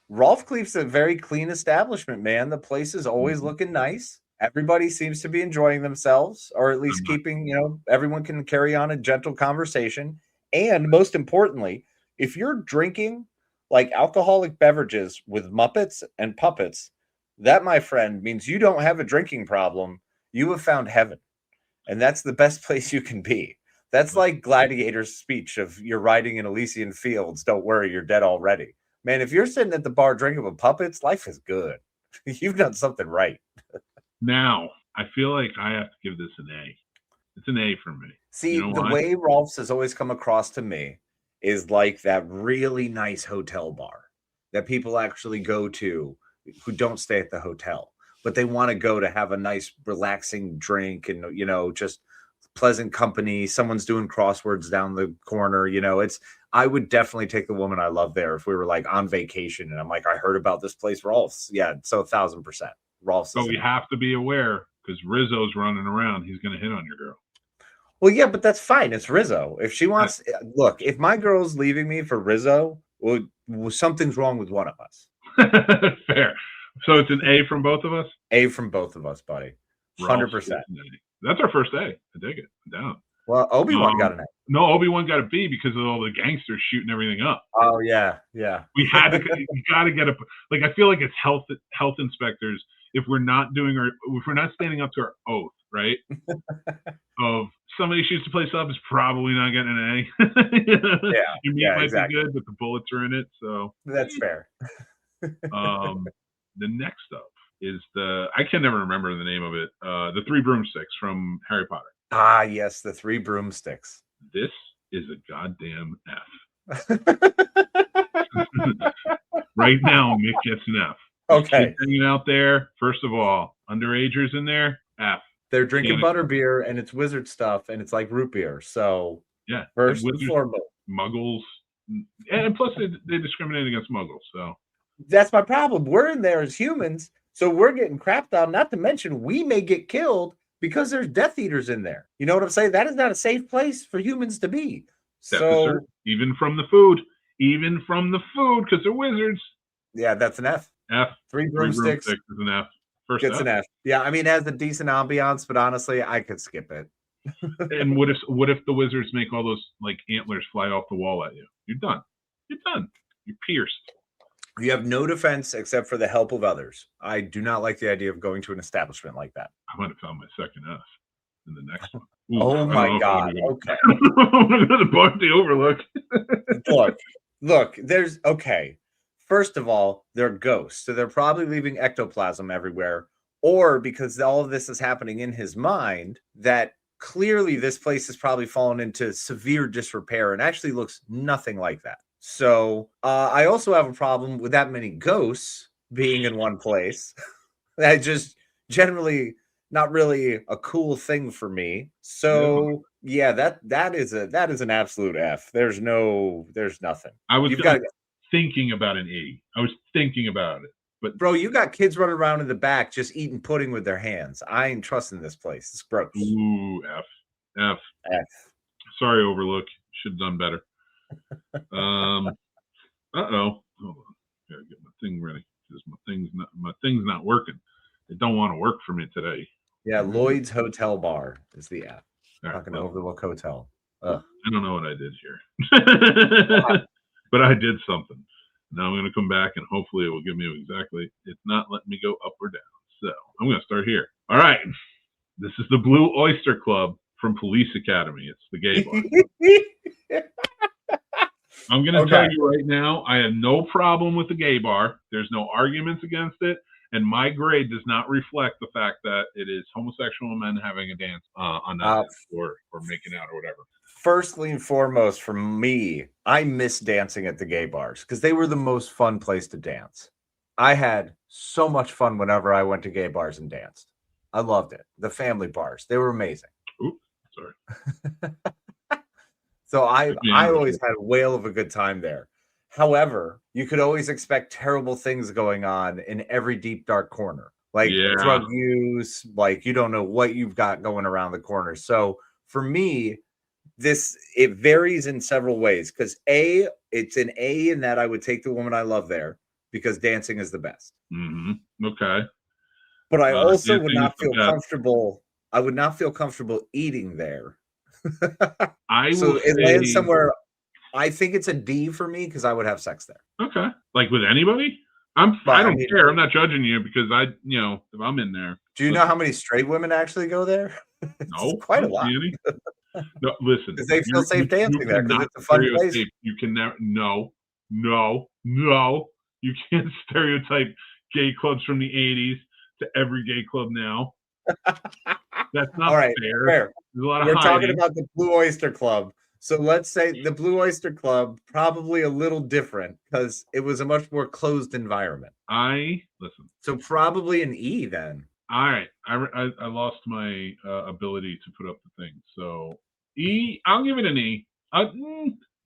Rolf keeps a very clean establishment, man. The place is always looking nice. Everybody seems to be enjoying themselves, or at least keeping, everyone can carry on a gentle conversation. And most importantly, if you're drinking like alcoholic beverages with Muppets and puppets, that, my friend, means you don't have a drinking problem. You have found heaven. And that's the best place you can be. That's like Gladiator's speech of you're riding in Elysian fields. Don't worry, you're dead already. Man, if you're sitting at the bar drinking with puppets, life is good. You've done something right. Now, I feel like I have to give this an A. It's an A for me. See, the way Rolf's has always come across to me is like that really nice hotel bar that people actually go to who don't stay at the hotel, but they want to go to have a nice, relaxing drink and, just pleasant company. Someone's doing crosswords down the corner. I would definitely take the woman I love there if we were like on vacation and I'm like, I heard about this place, Rolf's. Yeah, so 1,000%. Rolf's. So we have to be aware because Rizzo's running around. He's going to hit on your girl. Well, yeah, but that's fine. It's Rizzo. If she wants, look, if my girl's leaving me for Rizzo, well, something's wrong with one of us. Fair. So it's an A from both of us? A from both of us, buddy. 100%. That's our first A. I dig it. I'm down. Well, Obi-Wan got an A. No, Obi-Wan got a B because of all the gangsters shooting everything up. Oh, yeah. We had to, you got to get a, like, I feel like it's health inspectors. If we're not standing up to our oath, right? Of somebody shoots the place up is probably not getting an A. Your meat might be good, but the bullets are in it. So that's fair. The next up is I can never remember the name of it. The Three Broomsticks from Harry Potter. Ah, yes, the Three Broomsticks. This is a goddamn F. Right now, Mick gets an F. Okay. Hanging out there, first of all, underagers in there, F. They're drinking butterbeer and it's wizard stuff and it's like root beer. So yeah, first and foremost, muggles, and plus they discriminate against muggles. So that's my problem. We're in there as humans, so we're getting crapped on. Not to mention, we may get killed because there's Death Eaters in there. You know what I'm saying? That is not a safe place for humans to be. So even from the food, because they're wizards. Yeah, that's an F. F. Three Broomsticks is an F. First gets an F. Yeah, I mean, it has a decent ambiance, but honestly, I could skip it. And what if the wizards make all those like antlers fly off the wall at you? You're done. You're pierced. You have no defense except for the help of others. I do not like the idea of going to an establishment like that. I might have found my second F in the next one. Ooh, oh my God. Okay. I'm going to go to the Barty Overlook. Look, there's okay. First of all, they're ghosts. So they're probably leaving ectoplasm everywhere. Or because all of this is happening in his mind, that clearly this place has probably fallen into severe disrepair and actually looks nothing like that. So I also have a problem with that many ghosts being in one place. That just generally not really a cool thing for me. So yeah, that is an absolute F. There's nothing. I was thinking about an E. I was thinking about it. But bro, you got kids running around in the back just eating pudding with their hands. I ain't trusting this place. It's gross. Ooh, F. Sorry, Overlook. Should have done better. Hold on. Gotta get my thing ready because my thing's not working. It don't want to work for me today. Yeah, Lloyd's Hotel Bar is the app. Right, Fucking Overlook Hotel. I don't know what I did here, but I did something. Now I'm going to come back and hopefully it will give me exactly. It's not letting me go up or down. So I'm going to start here. All right. This is the Blue Oyster Club from Police Academy. It's the gay bar. I'm going to tell you right now, I have no problem with the gay bar. There's no arguments against it. And my grade does not reflect the fact that it is homosexual men having a dance on that or making out or whatever. Firstly and foremost, for me, I miss dancing at the gay bars because they were the most fun place to dance. I had so much fun whenever I went to gay bars and danced. I loved it. The family bars, they were amazing. Oops, sorry. So I always had a whale of a good time there. However, you could always expect terrible things going on in every deep, dark corner. Like drug use, like you don't know what you've got going around the corner. So for me, it varies in several ways because it's an A in that I would take the woman I love there because dancing is the best. Mm-hmm. Okay. But I also would not feel comfortable. I would not feel comfortable eating there. It lands somewhere. I think it's a D for me because I would have sex there. Okay. Like with anybody? I don't care. I'm not judging you because if I'm in there. Do you know how many straight women actually go there? No. Quite a lot. No, listen. Because they feel safe dancing there because it's a fun place. You can never. No. You can't stereotype gay clubs from the 80s to every gay club now. That's not fair. There's a lot of We're talking about the Blue Oyster Club. So let's say the Blue Oyster Club, probably a little different because it was a much more closed environment. Listen. So probably an E then. All right. I lost my ability to put up the thing. So E, I'll give it an E.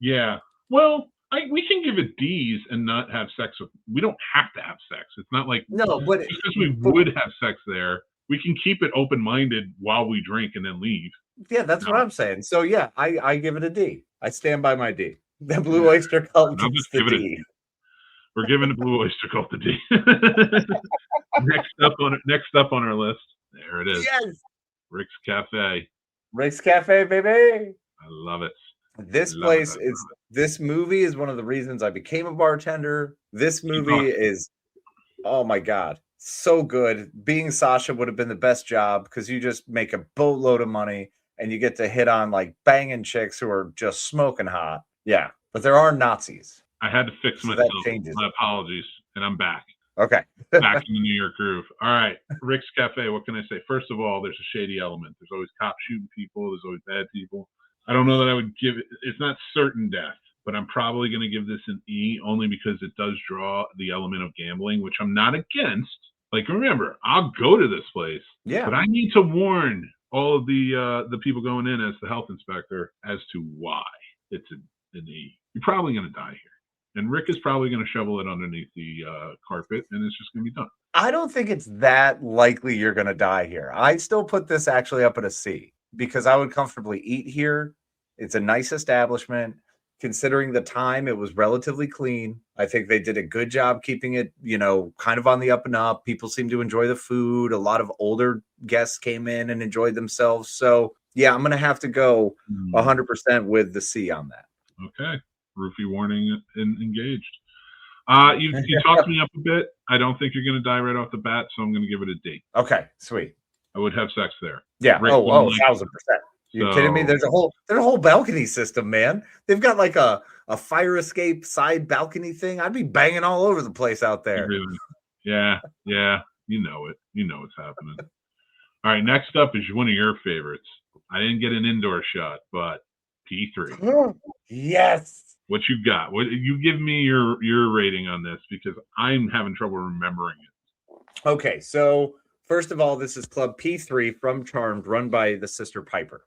Yeah. Well, we can give it D's and not have sex with. We don't have to have sex. It's not like but because we would have sex there. We can keep it open-minded while we drink and then leave. Yeah, that's what I'm saying. So yeah, I give it a D. I stand by my D. The Blue Oyster Cult gets the D. We're giving the Blue Oyster Cult the D. Next up on our list, there it is. Yes, Rick's Cafe. Rick's Cafe, baby. I love it. This movie is one of the reasons I became a bartender. This movie is, oh my God, so good. Being Sasha would have been the best job because you just make a boatload of money and you get to hit on like banging chicks who are just smoking hot. Yeah, but there are Nazis. I had to fix myself. My apologies, and I'm back. Okay. Back in the New York groove. All right. Rick's Cafe, what can I say? First of all, there's a shady element. There's always cops shooting people. There's always bad people. I don't know that I would give it. It's not certain death, but I'm probably going to give this an E only because it does draw the element of gambling, which I'm not against. Like, remember, I'll go to this place. Yeah. But I need to warn all of the people going in as the health inspector as to why it's an E. You're probably going to die here. And Rick is probably going to shovel it underneath the carpet, and it's just going to be done. I don't think it's that likely you're going to die here. I'd still put this actually up at a C because I would comfortably eat here. It's a nice establishment. Considering the time, it was relatively clean. I think they did a good job keeping it, kind of on the up and up. People seem to enjoy the food. A lot of older guests came in and enjoyed themselves. So, yeah, I'm going to have to go 100% with the C on that. Okay. Roofie warning engaged. You talked me up a bit. I don't think you're going to die right off the bat, so I'm going to give it a D. Okay, sweet. I would have sex there. Yeah. Rick 1,000%. You kidding me? There's a whole balcony system, man. They've got like a fire escape side balcony thing. I'd be banging all over the place out there. Yeah. You know it. You know what's happening. All right, next up is one of your favorites. I didn't get an indoor shot, but P3. Yes. What you got? What you give me your rating on this because I'm having trouble remembering it. Okay, so first of all, this is Club P3 from Charmed, run by the sister Piper,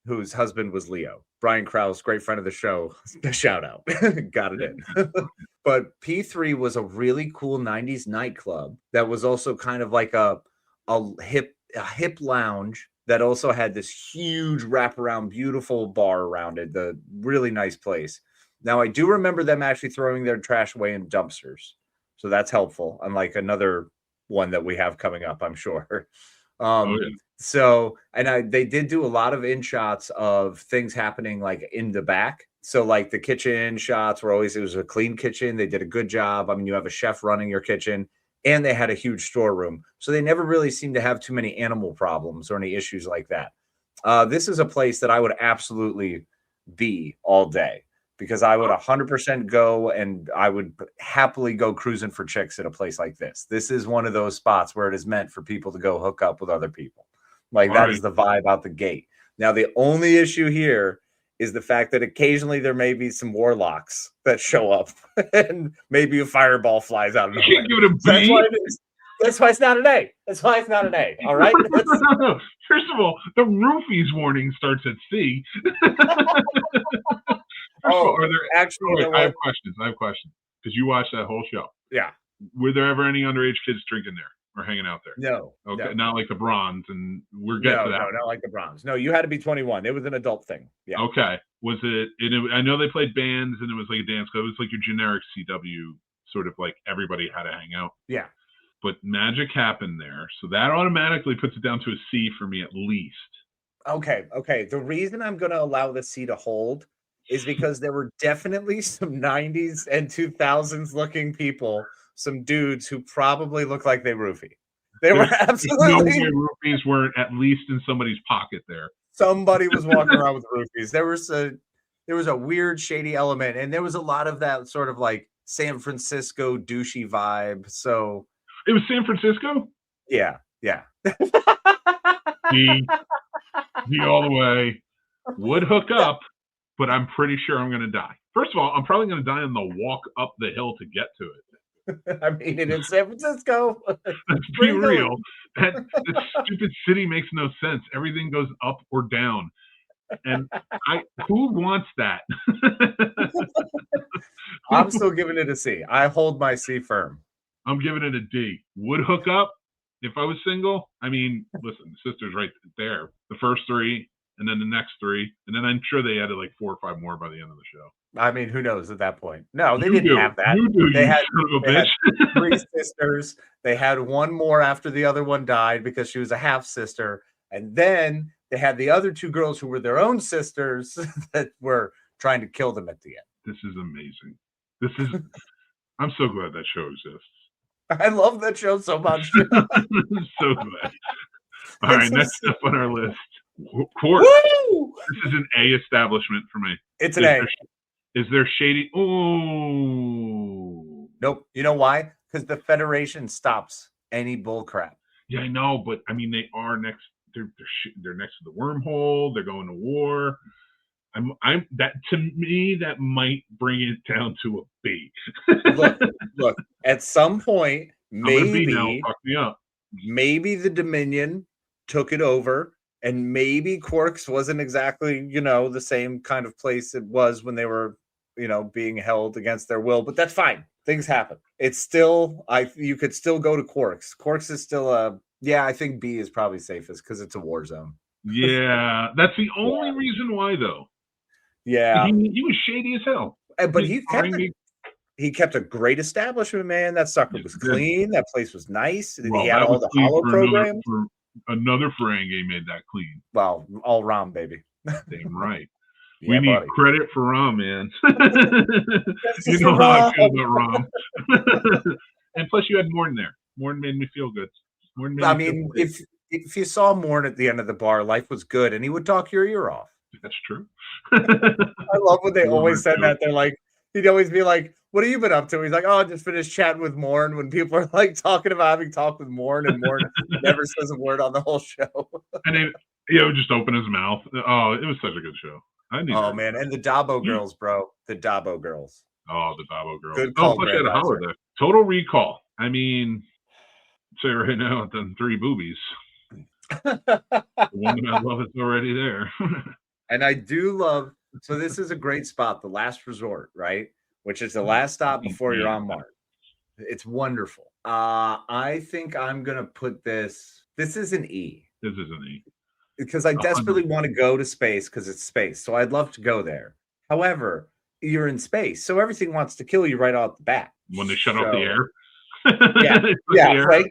whose husband was Leo. Brian Krause, great friend of the show. Shout out. Got it in. But P3 was a really cool 90s nightclub that was also kind of like a hip lounge that also had this huge wraparound, beautiful bar around it. The really nice place. Now, I do remember them actually throwing their trash away in dumpsters. So that's helpful. Unlike another one that we have coming up, I'm sure. So, and they did do a lot of in shots of things happening like in the back. So like the kitchen shots were always, it was a clean kitchen. They did a good job. I mean, you have a chef running your kitchen. And they had a huge storeroom. So they never really seemed to have too many animal problems or any issues like that. This is a place that I would absolutely be all day because I would 100% go, and I would happily go cruising for chicks at a place like this. This is one of those spots where it is meant for people to go hook up with other people. Like that is the vibe out the gate. Now, the only issue here is the fact that occasionally there may be some warlocks that show up and maybe a fireball flies out of nowhere. You can't give it a B. That's why it's not an A. That's why it's not an A. All right. No. First of all, the roofies warning starts at C. Are there actually? I have questions. Because you watched that whole show. Yeah. Were there ever any underage kids drinking there or hanging out there? No. Okay. No. Not like the Bronze, and we're getting to that. No, not like the Bronze. No, you had to be 21. It was an adult thing. Yeah. Okay. Was it? I know they played bands, and it was like a dance club. It was like your generic CW sort of like everybody had to hang out. Yeah. But magic happened there, so that automatically puts it down to a C for me at least. Okay. The reason I'm going to allow the C to hold is because there were definitely some 90s and 2000s looking people, some dudes who probably look like they roofie. They were absolutely. No way roofies weren't at least in somebody's pocket there. Somebody was walking around with roofies. There was a weird, shady element, and there was a lot of that sort of like San Francisco douchey vibe. So it was San Francisco? Yeah. D all the way. Would hook up, but I'm pretty sure I'm going to die. First of all, I'm probably going to die on the walk up the hill to get to it. I mean, it in San Francisco. Let's be real. That stupid city makes no sense. Everything goes up or down. And who wants that? I'm still giving it a C. I hold my C firm. I'm giving it a D. Would hook up if I was single. I mean, listen, the sister's right there. The first 3, and then the next 3, and then I'm sure they added like 4 or 5 more by the end of the show. I mean, who knows at that point? No, they didn't have that. They had 3 sisters. They had one more after the other one died because she was a half sister, and then they had the other 2 girls who were their own sisters that were trying to kill them at the end. This is amazing. I'm so glad that show exists. I love that show so much. So glad. All right, next up on our list, Quark. This is an A establishment for me. It's an A. Is there shady? Oh, nope. You know why? Because the Federation stops any bull crap. Yeah, I know, but I mean, they are next. They're next to the wormhole. They're going to war. That to me that might bring it down to a B. look. At some point, maybe fuck me up. Maybe the Dominion took it over, and maybe Quarks wasn't exactly the same kind of place it was when they were being held against their will. But that's fine. Things happen. It's still you could still go to Quarks. Quarks is still I think B is probably safest because it's a war zone. Yeah, that's the only reason why though. Yeah, he was shady as hell. But he kept a great establishment, man. That sucker was clean. That place was nice. Well, he had all the hollow programs. Another Ferengi made that clean. Well, all Rom, baby. Damn right. Yeah, we need credit for Rom, man. You know how I feel about Rom. And plus, you had Morn there. Morn made me feel good. If you saw Morn at the end of the bar, life was good, and he would talk your ear off. That's true. I love when they always said that. They're like, he'd always be like, "What have you been up to?" He's like, "Oh, I just finished chatting with Morn." When people are like talking about having talked with Morn, and Morn never says a word on the whole show. And then he would just open his mouth. Oh, it was such a good show. Man, and the Dabo girls, bro. The Dabo girls. Oh, the Dabo girls. Good call, plus you had a holiday. Total Recall. I mean, say right now, I've done 3 boobies. The one that I love is already there. And I do love, so this is a great spot, the last resort, right? Which is the last stop before you're on Mars. It's wonderful. I think I'm going to put this is an E. This is an E. Because I desperately want to go to space because it's space. So I'd love to go there. However, you're in space. So everything wants to kill you right off the bat. When they shut off the air. Yeah, right.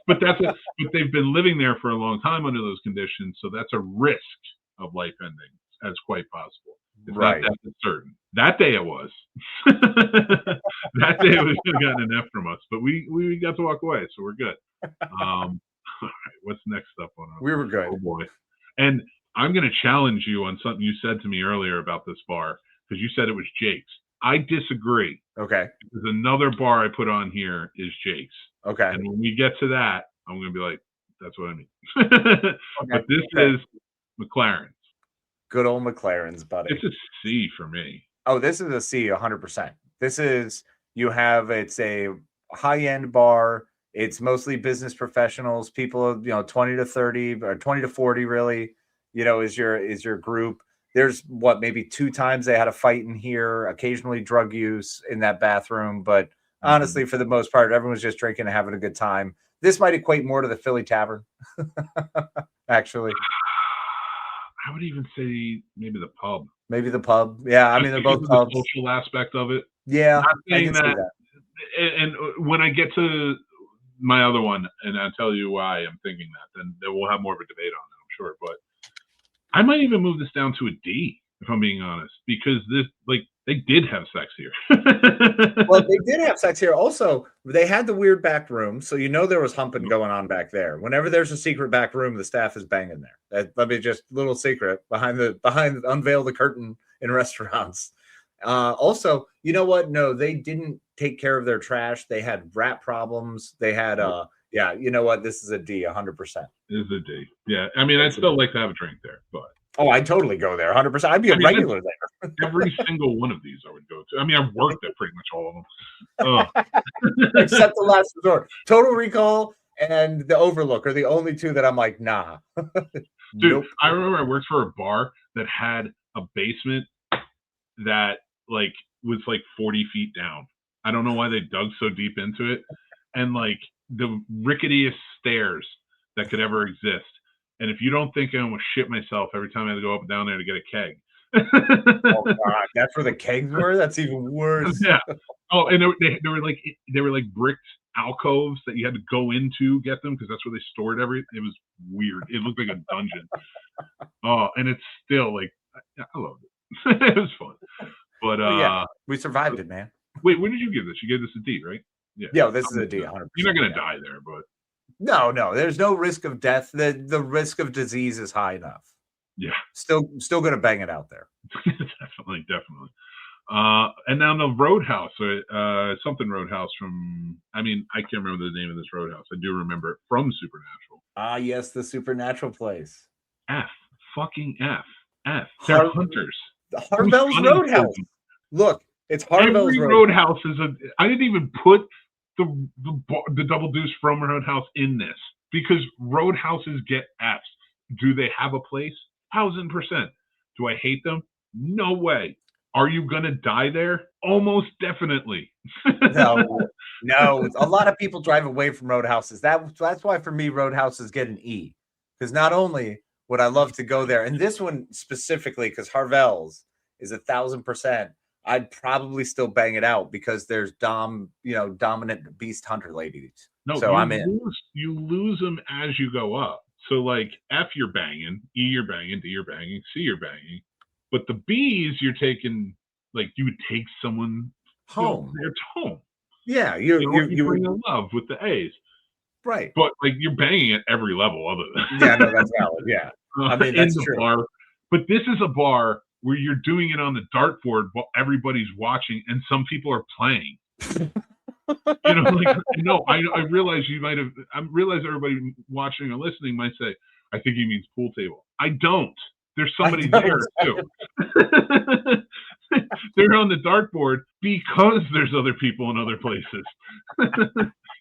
But they've been living there for a long time under those conditions. So that's a risk of life ending. That's quite possible. It's right. Not that certain. That day it was. That day it was gotten an F from us, but we got to walk away, so we're good. All right, what's next up on our? We were good. Oh boy! And I'm going to challenge you on something you said to me earlier about this bar. because you said it was Jake's. I disagree. Okay. There's another bar I put on here is Jake's. Okay. And when we get to that, I'm going to be like, that's what I mean. But this is McLaren's. Good old McLaren's, buddy. It's a C for me. Oh, this is a C, 100%. This is, it's a high-end bar. It's mostly business professionals, people, 20 to 30 or 20 to 40 really, is your group. There's maybe 2 times they had a fight in here, occasionally drug use in that bathroom. But honestly, for the most part, everyone's just drinking and having a good time. This might equate more to the Philly Tavern, actually. I would even say maybe the pub. Maybe the pub. Yeah, I mean, they're both pubs. The social aspect of it. Yeah, I can see that. And when I get to my other one, and I'll tell you why I'm thinking that, then we'll have more of a debate on it, I'm sure. But I might even move this down to a D, if I'm being honest, because they did have sex here. Well, they did have sex here. Also, they had the weird back room, so there was humping going on back there. Whenever there's a secret back room, the staff is banging there. Let me just little secret behind unveil the curtain in restaurants. Also, you know what? No, they didn't take care of their trash. They had rat problems. They had you know what? This is a D, 100%. This is a D. Yeah, I mean, I'd still like to have a drink there, but. Oh, I'd totally go there, 100%. I'd be a regular there. Every single one of these I would go to. I mean, I've worked at pretty much all of them. Except the last resort. Total Recall and the Overlook are the only 2 that I'm like, nah. Dude, nope. I remember I worked for a bar that had a basement that was 40 feet down. I don't know why they dug so deep into it. And the ricketiest stairs that could ever exist. And if you don't think I almost shit myself every time I had to go up and down there to get a keg. Oh God, that's where the kegs were? That's even worse. Yeah. Oh, and they were like bricked alcoves that you had to go in to get them because that's where they stored everything. It was weird. It looked like a dungeon. Oh, and it's still I loved it. It was fun. But yeah, we survived it, man. Wait, what did you give this? You gave this a D, right? Yeah, this is a D, 100%. You're not gonna die there, but no, there's no risk of death. The risk of disease is high enough. Yeah. Still gonna bang it out there. Definitely. And now the Roadhouse, something Roadhouse from, I can't remember the name of this Roadhouse. I do remember it from Supernatural. Ah, yes, the Supernatural place. F. Fucking F. They're hunters. The Harvell's Roadhouse. Look, it's Harvell's Roadhouse. I didn't even put the Double Deuce from Roadhouse in this because Roadhouses get Fs. Do they have a place? 1000%. Do I hate them? No way. Are you gonna die there? Almost definitely. No. A lot of people drive away from Roadhouses. That's why for me, Roadhouses get an E. Because not only would I love to go there, and this one specifically, because Harvell's is 1000%, I'd probably still bang it out because there's dominant beast hunter ladies. No, so I'm in. You lose them as you go up. So F you're banging, E you're banging, D you're banging, C you're banging. But the B's you're taking, you would take someone home. Their home. Yeah, you bring in love with the A's. Right. But you're banging at every level other than yeah, no, that's valid. Yeah. That's true. Bar. But this is a bar where you're doing it on the dartboard while everybody's watching and some people are playing. No, I realize I realize everybody watching or listening might say, I think he means pool table. I don't. There's somebody there too. They're on the dartboard because there's other people in other places.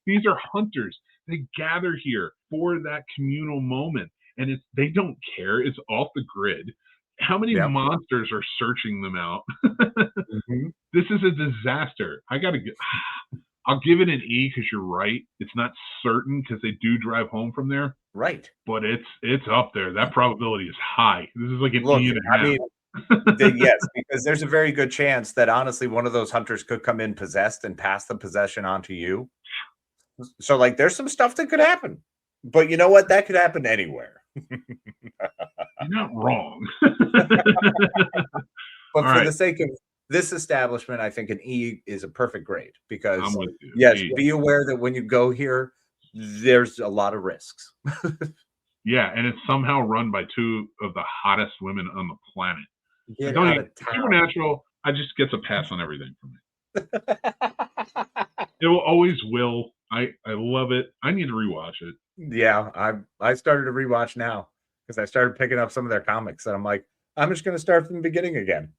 These are hunters. They gather here for that communal moment. And they don't care. It's off the grid. How many monsters are searching them out? Mm-hmm. This is a disaster. I'll give it an E because you're right. It's not certain because they do drive home from there. Right. But it's up there. That probability is high. This is like an E and a half. Yes, because there's a very good chance that honestly one of those hunters could come in possessed and pass the possession on to you. So there's some stuff that could happen. But you know what? That could happen anywhere. You're not wrong. But for the sake of this establishment, I think an E is a perfect grade because yes, be aware that when you go here, there's a lot of risks. Yeah, and it's somehow run by 2 of the hottest women on the planet. Supernatural, I just gets a pass on everything from me. It will always will. I love it. I need to rewatch it. Yeah, I started to rewatch now because I started picking up some of their comics, and I'm like, I'm just going to start from the beginning again.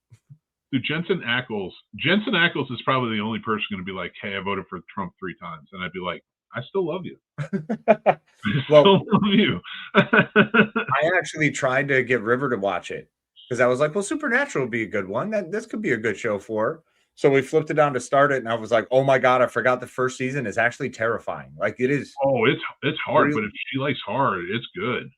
Dude, Jensen Ackles is probably the only person going to be like, hey, I voted for Trump 3 times. And I'd be like, I still love you. I still love you. I actually tried to get River to watch it because I was like, well, Supernatural would be a good one. This could be a good show for her. So we flipped it on to start it, and I was like, oh my God, I forgot the first season is actually terrifying. Like it is. Oh, it's hard, but if she likes hard, it's good.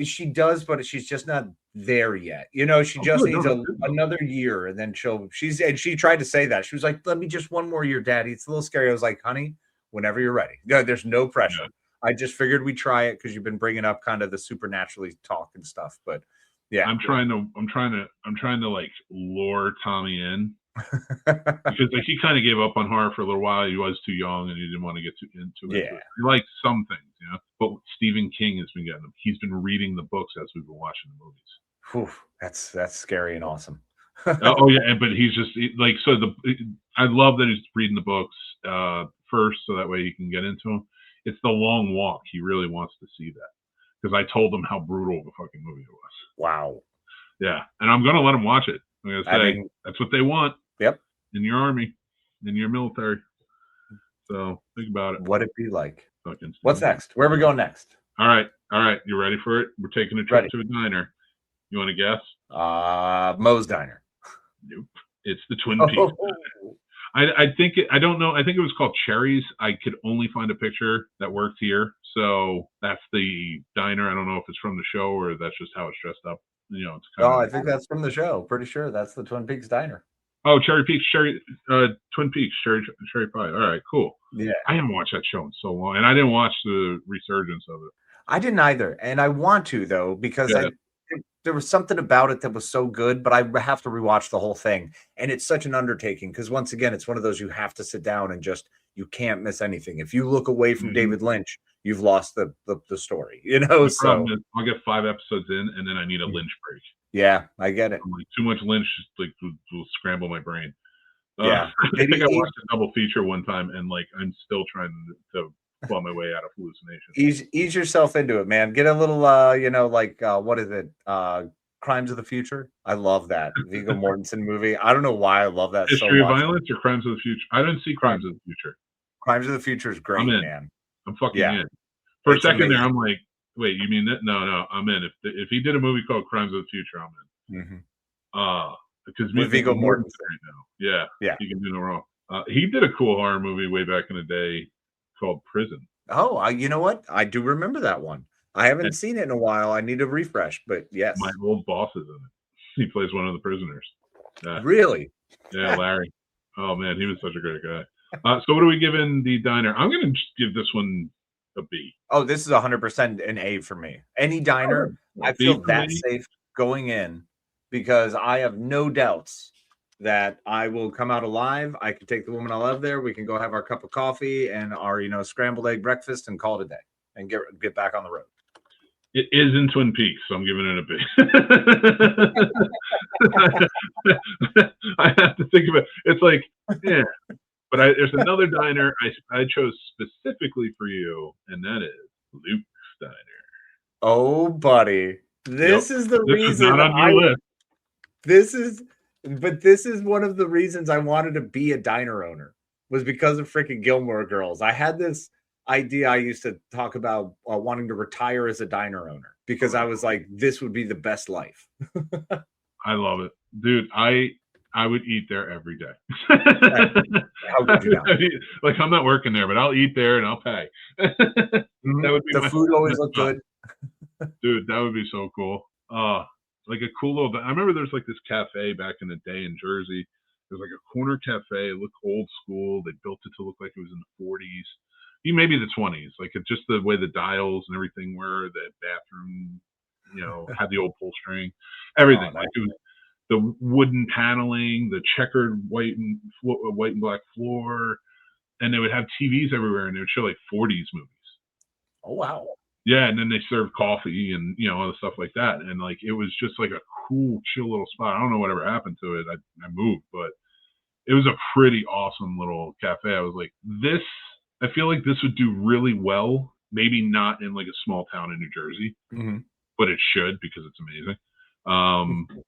She does, but she's just not there yet. You know, she just needs another year, and then she tried to say that. She was like, let me just one more year, Daddy. It's a little scary. I was like, honey, whenever you're ready. No, there's no pressure. Yeah. I just figured we'd try it because you've been bringing up kind of the supernaturally talk and stuff. But yeah, I'm trying to like lure Tommy in because like he kind of gave up on horror for a little while. He was too young and he didn't want to get too into it. He liked some things, you know. But Stephen King has been getting them. He's been reading the books as we've been watching the movies. Whew, that's scary and awesome. Oh yeah, but he's just like so. I love that he's reading the books first, so that way he can get into them. It's the long walk. He really wants to see that because I told him how brutal the fucking movie was. Wow. Yeah, and I'm gonna let him watch it. I'm gonna say that's what they want. Yep. In your army, in your military. So think about it. What'd it be like? What's next? Where are we going next? All right. You ready for it? We're taking a trip to a diner. You want to guess? Moe's Diner. Nope. It's the Twin Peaks. I think I don't know. I think it was called Cherries. I could only find a picture that worked here. So that's the diner. I don't know if it's from the show or that's just how it's dressed up. You know, it's kind of. I think that's from the show. Pretty sure that's the Twin Peaks Diner. Oh, Twin Peaks, Cherry Pie. All right, cool. Yeah. I haven't watched that show in so long, and I didn't watch the resurgence of it. I didn't either, and I want to though because there was something about it that was so good, but I have to rewatch the whole thing, and it's such an undertaking because once again, it's one of those you have to sit down and you can't miss anything. If you look away from David Lynch, you've lost the story. You know, so I'll get 5 episodes in, and then I need a Lynch break. Yeah, I get it. Like, too much Lynch will scramble my brain. Yeah, I think I watched a double feature one time, and like I'm still trying to claw my way out of hallucination. Ease yourself into it, man. Get a little, what is it? Crimes of the Future. I love that Viggo Mortensen movie. I don't know why I love that so much. History of Violence or Crimes of the Future? I didn't see Crimes of the Future. Crimes of the Future is great, man. I'm fucking in. For a second there, I'm like, wait, you mean that? No, I'm in. If he did a movie called Crimes of the Future, I'm in. Because with Viggo Mortensen right now. Yeah, he can do no wrong. He did a cool horror movie way back in the day called Prison. Oh, you know what? I do remember that one. I haven't seen it in a while. I need a refresh, but yes. My old boss is in it. He plays one of the prisoners. Really? Yeah, Larry. Oh man, he was such a great guy. So what are we giving the diner? I'm going to just give this one a B. Oh, this is 100% an A for me. Any diner, I feel that safe going in because I have no doubts that I will come out alive. I can take the woman I love there. We can go have our cup of coffee and our, scrambled egg breakfast and call it a day and get back on the road. It is in Twin Peaks, so I'm giving it a B. I have to think of it. It's like, yeah. But there's another diner I chose specifically for you, and that is Luke's Diner. Oh, buddy. This is the reason. Is not on your list. This is one of the reasons I wanted to be a diner owner was because of freaking Gilmore Girls. I had this idea I used to talk about wanting to retire as a diner owner because I was like, this would be the best life. I love it. Dude, I would eat there every day. How could you not? Like, I'm not working there, but I'll eat there and I'll pay. That would be the food always looked good. Dude, that would be so cool. Like a cool little. I remember there's like this cafe back in the day in Jersey. There's like a corner cafe. It looked old school. They built it to look like it was in the 40s. Maybe the 20s. Like it's just the way the dials and everything were. The bathroom, had the old pull string. Everything. Like it was the wooden paneling, the checkered white and black floor, and they would have TVs everywhere, and they would show like 40s movies. Oh wow! Yeah, and then they served coffee and other stuff like that, and like it was just like a cool, chill little spot. I don't know whatever happened to it. I moved, but it was a pretty awesome little cafe. I was like, this. I feel like this would do really well. Maybe not in like a small town in New Jersey, but it should because it's amazing.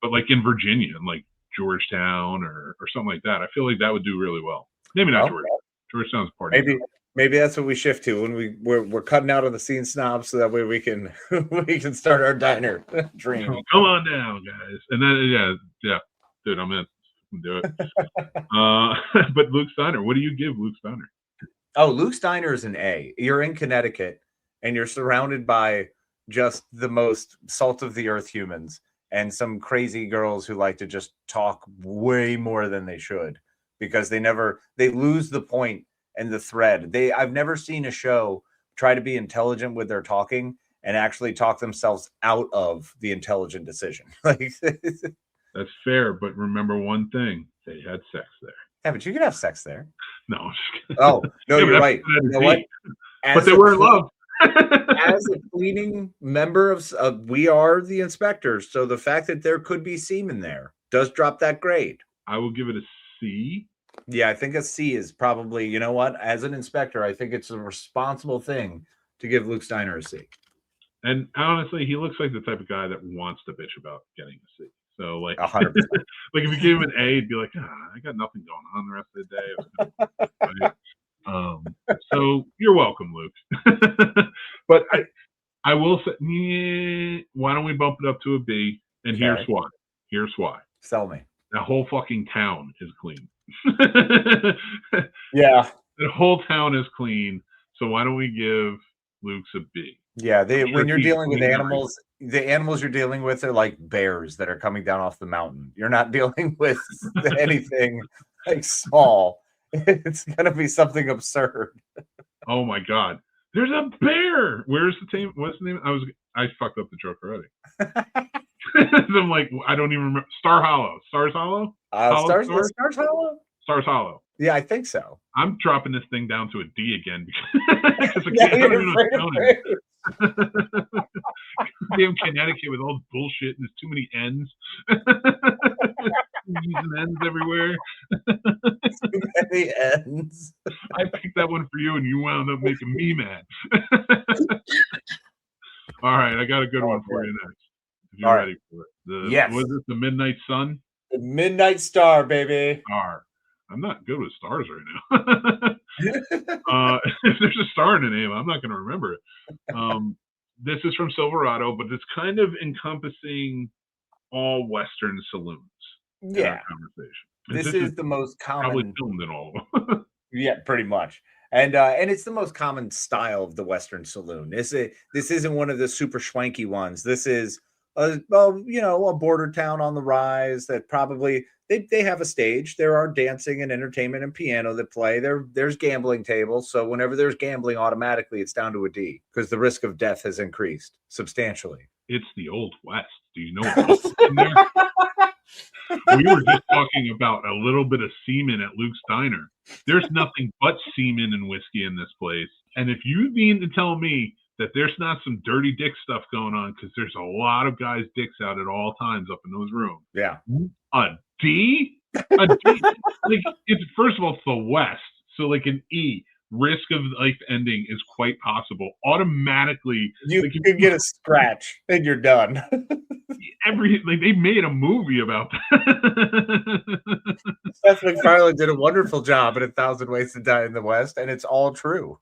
But like in Virginia, and like Georgetown or something like that, I feel like that would do really well. Maybe not Georgetown. Georgetown's party. Maybe that's what we shift to when we're cutting out on the Scene Snobs, so that way we can start our diner dream. Come on down, guys. And then yeah, dude, I'm in. Do it. But Luke's Diner, what do you give Luke's Diner? Oh, Luke's Diner is an A. You're in Connecticut, and you're surrounded by just the most salt of the earth humans and some crazy girls who like to just talk way more than they should because they lose the point and the thread. I've never seen a show try to be intelligent with their talking and actually talk themselves out of the intelligent decision. Like that's fair, but remember one thing: they had sex there. Yeah, but you could have sex there. No, I'm just kidding. Oh no, you're right. You know what? But they were in love. As a cleaning member of we are the inspectors, so the fact that there could be semen there does drop that grade. I will give it a C. Yeah, I think a C is probably, you know what? As an inspector, I think it's a responsible thing to give Luke's Diner a C. And honestly, he looks like the type of guy that wants to bitch about getting a C. So like 100%. Like if you gave him an A, he'd be like, I got nothing going on the rest of the day. Right? So you're welcome, Luke. But I will say, why don't we bump it up to a B? And here's why. Here's why. Sell me. That whole fucking town is clean. Yeah. The whole town is clean. So why don't we give Luke's a B? Yeah, when you're dealing with animals, the animals you're dealing with are like bears that are coming down off the mountain. You're not dealing with anything like small. It's gonna be something absurd. Oh my god. There's a bear. Where's the team? What's the name? I fucked up the joke already. I'm like, I don't even remember. Stars Hollow. Stars Hollow? Stars Hollow. Yeah, I think so. I'm dropping this thing down to a D again because I don't even know Damn Connecticut with all the bullshit and there's too many N's. Using N's everywhere. Too many N's. I picked that one for you and you wound up making me mad. All right, I got a good one for you next. If you're ready for it. Yes. Was it the Midnight Sun? The Midnight Star, baby. Star. I'm not good with stars right now. If there's a star in the name, I'm not going to remember it. This is from Silverado, but it's kind of encompassing all Western saloons. Yeah. This is the most common. Probably filmed in all of them. Yeah, pretty much. And it's the most common style of the Western saloon. This isn't one of the super schwanky ones. This is a border town on the rise that probably they have a stage. There are dancing and entertainment and piano that play. There's gambling tables. So whenever there's gambling, automatically it's down to a D because the risk of death has increased substantially. It's the Old West. Do you know what else is in there? We were just talking about a little bit of semen at Luke's Diner. There's nothing but semen and whiskey in this place. And if you mean to tell me that there's not some dirty dick stuff going on, because there's a lot of guys' dicks out at all times up in those rooms. Yeah. A D? A D? Like, it's, first of all, it's the West. So like an E. Risk of life ending is quite possible. Automatically, you can get a scratch and you're done. They made a movie about that. Seth MacFarlane did a wonderful job in 1,000 Ways to Die in the West, and it's all true.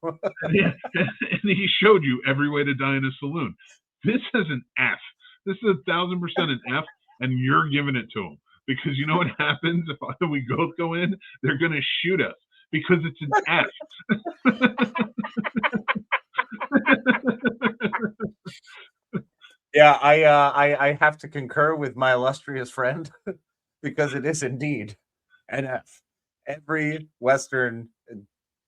Yeah. And he showed you every way to die in a saloon. This is an F. This is 1,000% an F, and you're giving it to him because you know what happens if we both go in? They're going to shoot us. Because it's an F. Yeah, I have to concur with my illustrious friend because it is indeed an F. Every Western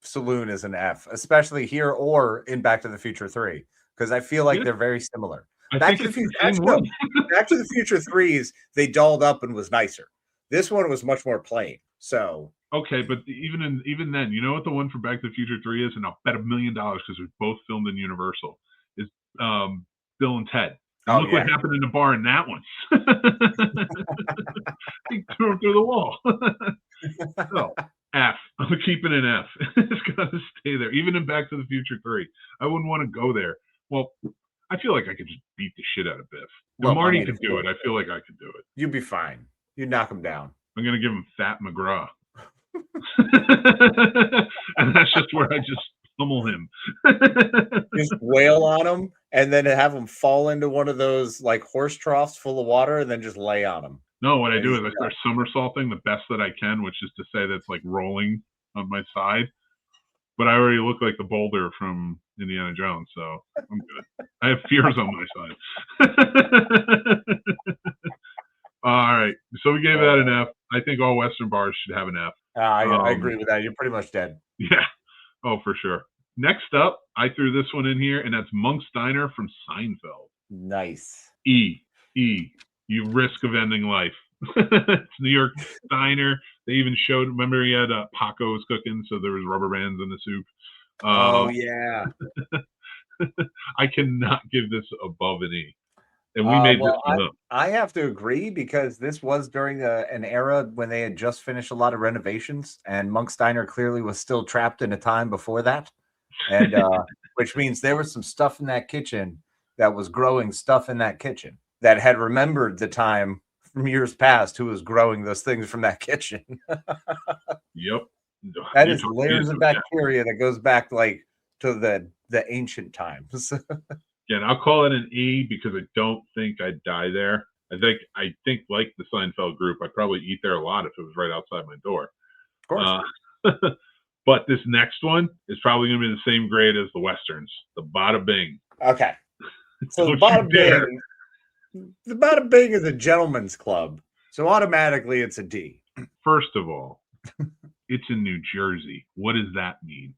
saloon is an F, especially here or in Back to the Future 3, because I feel like they're very similar. Back to the Future 3's, they dolled up and was nicer. This one was much more plain. So okay, but even then, you know what the one for Back to the Future 3 is, and I'll bet $1 million because it was both filmed in Universal. Is Bill and Ted. Oh, Look what happened in the bar in that one. He threw him through the wall. So, F. I'm keeping an F. It's got to stay there. Even in Back to the Future 3. I wouldn't want to go there. Well, I feel like I could just beat the shit out of Biff. If Marty could do it, I feel like I could do it. You'd be fine. You'd knock him down. I'm going to give him Fat McGraw. And that's just where I just pummel him. Just wail on him and then have him fall into one of those like horse troughs full of water and then just lay on him. No, what I do is I start somersaulting the best that I can, which is to say that's like rolling on my side. But I already look like the boulder from Indiana Jones, so I'm good. I have fears on my side. All right, so we gave that an F. I think all Western bars should have an F. I agree with that. You're pretty much dead. Yeah. Oh, for sure. Next up, I threw this one in here, and that's Monk's Diner from Seinfeld. Nice. E. You risk of ending life. It's New York Diner. They even showed, remember he had Paco was cooking, so there was rubber bands in the soup. Oh, yeah. I cannot give this above an E. And we made this one up. I have to agree because this was during an era when they had just finished a lot of renovations, and Monk's Diner clearly was still trapped in a time before that, and which means there was some stuff in that kitchen that was growing stuff in that kitchen that had remembered the time from years past who was growing those things from that kitchen. Yep. That is layers of bacteria that goes back like to the ancient times. Again, I'll call it an E because I don't think I'd die there. I think like the Seinfeld group, I'd probably eat there a lot if it was right outside my door. Of course. But this next one is probably going to be the same grade as the Westerns, the Bada Bing. Okay. So the Bada Bing is a gentleman's club. So automatically it's a D. First of all, it's in New Jersey. What does that mean?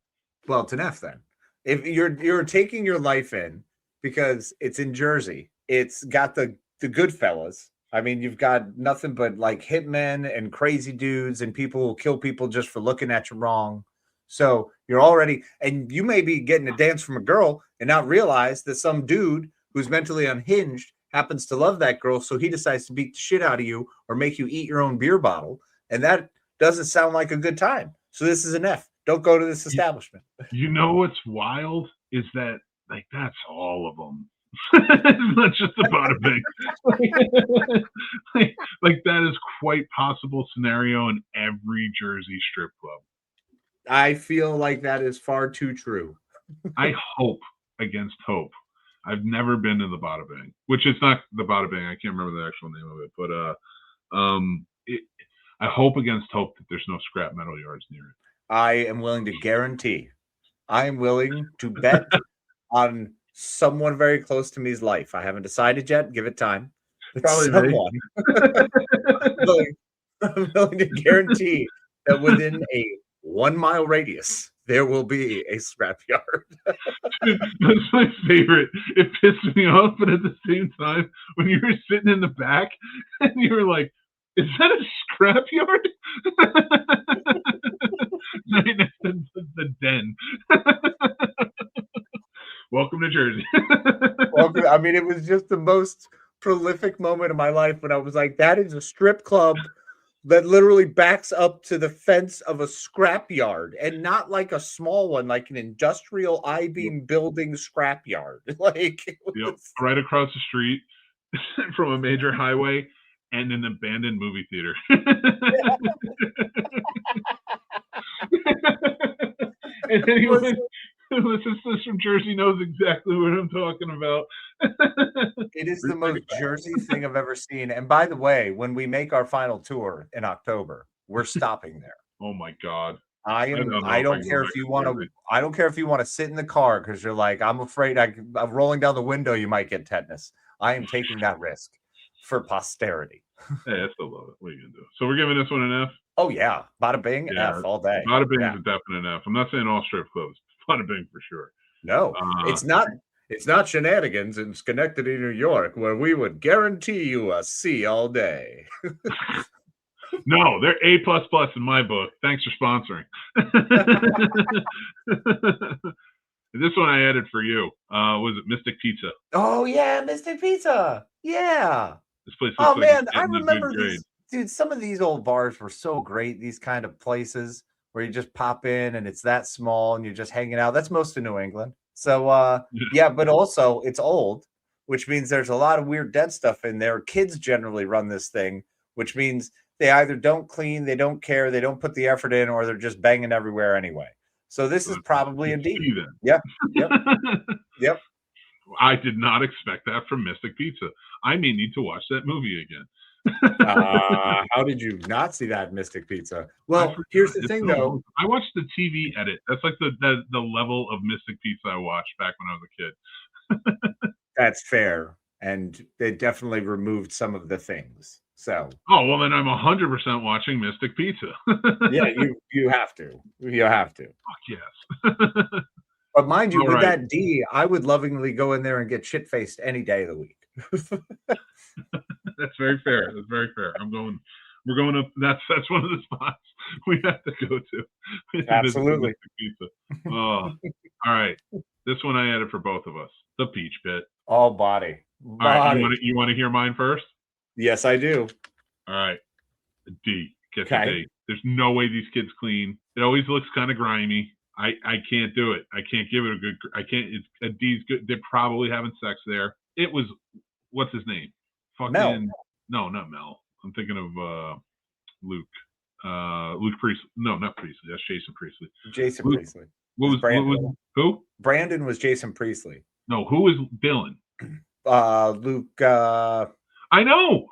Well, it's an F then. If you're taking your life in because it's in Jersey, it's got the good fellas. I mean, you've got nothing but like hitmen and crazy dudes and people who kill people just for looking at you wrong. So you're already, and you may be getting a dance from a girl and not realize that some dude who's mentally unhinged happens to love that girl. So he decides to beat the shit out of you or make you eat your own beer bottle. And that doesn't sound like a good time. So this is an F. Don't go to this establishment. You know what's wild is that like that's all of them. It's not just the Bada Bing. like that is quite possible scenario in every Jersey strip club. I feel like that is far too true. I hope against hope. I've never been to the Bada Bing, which is not the Bada Bing. I can't remember the actual name of it, but I hope against hope that there's no scrap metal yards near it. I am willing to guarantee. I am willing to bet on someone very close to me's life. I haven't decided yet. Give it time. Probably someone. I'm willing to guarantee that within a 1 mile radius, there will be a scrapyard. That's my favorite. It pissed me off, but at the same time, when you were sitting in the back and you were like, is that a scrapyard? Right next to the den. Welcome to Jersey. I mean, it was just the most prolific moment of my life when I was like, that is a strip club that literally backs up to the fence of a scrapyard, and not like a small one, like an industrial I-beam building scrapyard. Like, yep, right across the street from a major highway and an abandoned movie theater. And anyone who listens to this from Jersey knows exactly what I'm talking about. It is the most Jersey thing I've ever seen. And by the way, when we make our final tour in October, we're stopping there. Oh my God. I don't care if you want to sit in the car because you're like, I'm afraid I'm rolling down the window, you might get tetanus. I am taking that risk for posterity. Hey, I still love it. What are you gonna do? So we're giving this one an F? Oh yeah. Bada Bing, yeah, F all day. Bada Bing is a definite F. I'm not saying all strip clubs. Bada Bing for sure. No, it's not shenanigans in Schenectady, New York, where we would guarantee you a C all day. No, they're A++ in my book. Thanks for sponsoring. This one I added for you. Was it Mystic Pizza? Oh yeah, Mystic Pizza. Yeah. This place looks like man, it's I getting a remember good grade. these, dude. Some of these old bars were so great. These kind of places where you just pop in and it's that small and you're just hanging out. That's most of New England. So yeah, but also it's old, which means there's a lot of weird dead stuff in there. Kids generally run this thing, which means they either don't clean, they don't care, they don't put the effort in, or they're just banging everywhere anyway. So this is probably a D. Yep. Yep. I did not expect that from Mystic Pizza. I may need to watch that movie again. How did you not see that Mystic Pizza? Well, here's the thing, though. I watched the TV edit. That's like the level of Mystic Pizza I watched back when I was a kid. That's fair, and they definitely removed some of the things. So, oh well, then I'm 100% watching Mystic Pizza. Yeah, you have to. You have to. Fuck yes. But mind you, with that D, I would lovingly go in there and get shit faced any day of the week. That's very fair. That's very fair. We're going up. That's one of the spots we have to go to. Absolutely. Pizza. Oh, all right. This one I added for both of us. The Peach Pit. All body. All right. You want to hear mine first? Yes, I do. All right. A D. Gets a D. There's no way these kids clean. It always looks kind of grimy. I can't do it. I can't give it a good. I can't. It's a D's good. They're probably having sex there. It was. What's his name? Fucking Mel. No, not Mel. I'm thinking of Luke. Luke Priestley. No, not Priestley. That's Jason Priestley. Jason Priestley. What was who? Brandon was Jason Priestley. No, who was Dylan? Luke. I know.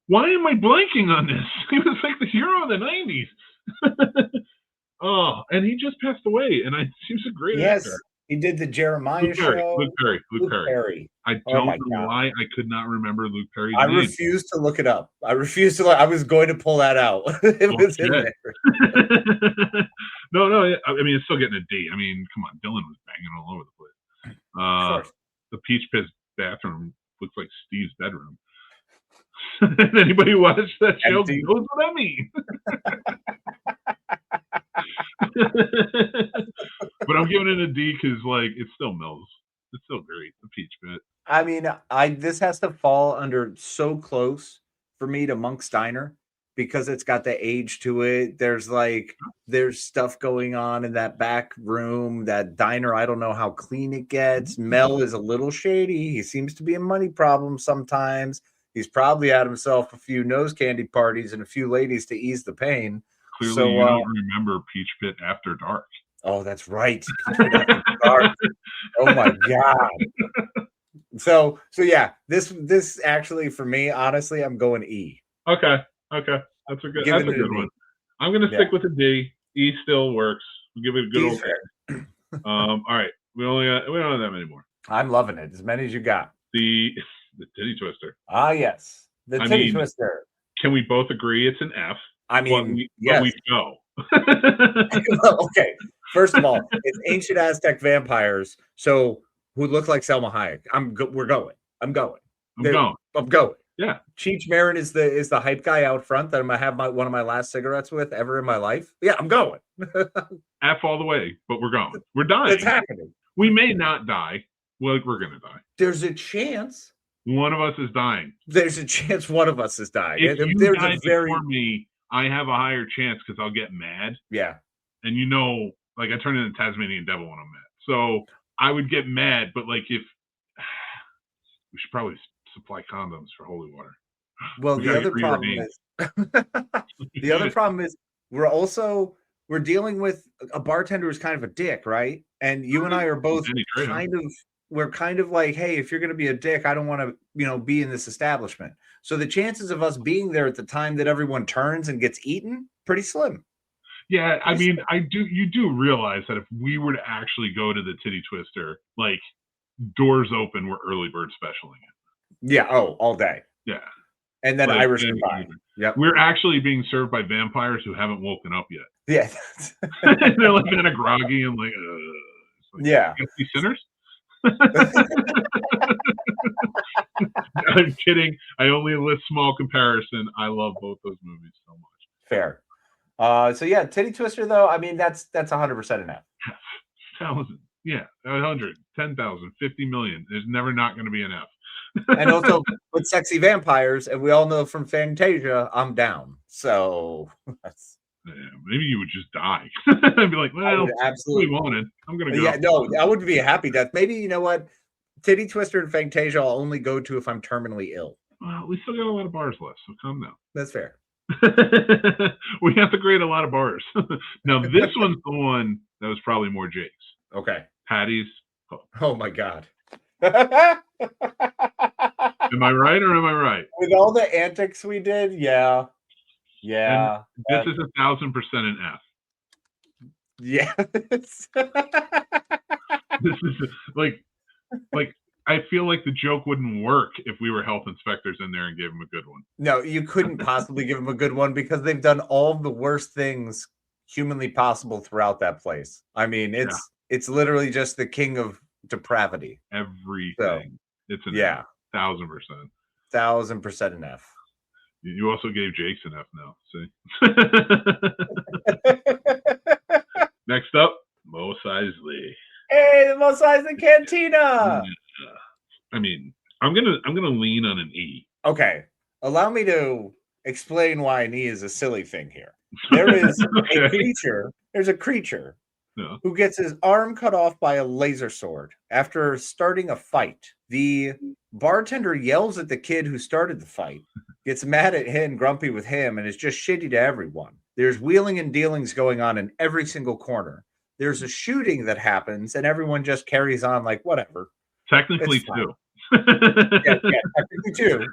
Why am I blanking on this? He was like the hero of the 90s. Oh, and he just passed away, and seems a great actor. He did the Jeremiah show. Luke Perry. I don't know why I could not remember Luke Perry's name. I refused to look it up. I was going to pull that out. It was in there. No. I mean, it's still getting a D. I mean, come on. Dylan was banging all over the place. The Peach Pit bathroom looks like Steve's bedroom. Anybody who watched that show knows what I mean. But I'm giving it a D because, like, it still melts. It's still great. The Peach Pit. I mean, this has to fall under so close for me to Monk's Diner because it's got the age to it. There's stuff going on in that back room, that diner. I don't know how clean it gets. Mel is a little shady. He seems to be a money problem sometimes. He's probably had himself a few nose candy parties and a few ladies to ease the pain. Clearly, you don't remember Peach Pit After Dark. Oh, that's right. Oh my God. So yeah, this actually for me, honestly, I'm going E. Okay. That's a good one. I'm gonna stick with a D. E still works. We'll give it a good old. All right. We don't have that many more. I'm loving it. As many as you got. The Titty Twister. Ah, yes. The Titty Twister. Can we both agree it's an F? I mean, yes. But we go. Okay. First of all, it's ancient Aztec vampires, so who look like Selma Hayek. We're going. I'm going. I'm going. Yeah. Cheech Marin is the hype guy out front that I'm gonna have one of my last cigarettes with ever in my life. Yeah, I'm going. F all the way, but we're going. We're dying. It's happening. We may not die. Well, we're gonna die. There's a chance. One of us is dying. There's a chance one of us is dying. If you die before me, I have a higher chance because I'll get mad. Yeah. And like I turn into Tasmanian devil when I'm mad. So I would get mad, but like if we should probably supply condoms for holy water. Well, the other problem is we're dealing with a bartender who's kind of a dick, right? And you and I are both we're kind of like, hey, if you're going to be a dick, I don't want to, be in this establishment. So the chances of us being there at the time that everyone turns and gets eaten, pretty slim. Yeah, I mean, you do realize that if we were to actually go to the Titty Twister, like doors open, we're early bird specialing it. Yeah. Oh, all day. Yeah. And then Irish goodbye. Yeah. We're actually being served by vampires who haven't woken up yet. Yeah. They're like kind of groggy and like, yeah. You sinners? I'm kidding. I only list small comparison. I love both those movies so much. Fair. So yeah, Titty Twister though. I mean, that's 100% enough. 1,000. Yeah, 100, 10,000, 50 million. There's never not going to be an F. And also with sexy vampires, and we all know from Fantasia, I'm down. So that's Yeah, maybe you would just die. I'd be like, well, absolutely we wanted. I'm going to go. Yeah, no, I would be a happy death. Maybe, you know what? Titty Twister and Fantasia I'll only go to if I'm terminally ill. Well, we still got a lot of bars left, so calm down. That's fair. We have to grade a lot of bars. Now, this one's the one that was probably more Jake's. Okay. Patty's. Oh my God. Am I right or am I right? With all the antics we did, yeah. Yeah. And this is 1,000% an F. Yes. This is like I feel like the joke wouldn't work if we were health inspectors in there and gave them a good one. No, you couldn't possibly give them a good one because they've done all the worst things humanly possible throughout that place. I mean, it's literally just the king of depravity. Everything. So, it's an F. 1,000%. 1,000% an F. You also gave Jake's an F now. See? Next up, Mos Eisley. Hey, the Mos Eisley Cantina. I mean, I'm gonna lean on an E. Okay, allow me to explain why an E is a silly thing here. There is Okay. a creature. There's a creature Yeah. who gets his arm cut off by a laser sword after starting a fight. The bartender yells at the kid who started the fight, gets mad at him, grumpy with him, and is just shitty to everyone. There's wheeling and dealings going on in every single corner. There's a shooting that happens, and everyone just carries on like whatever. Technically two. Yeah, technically two.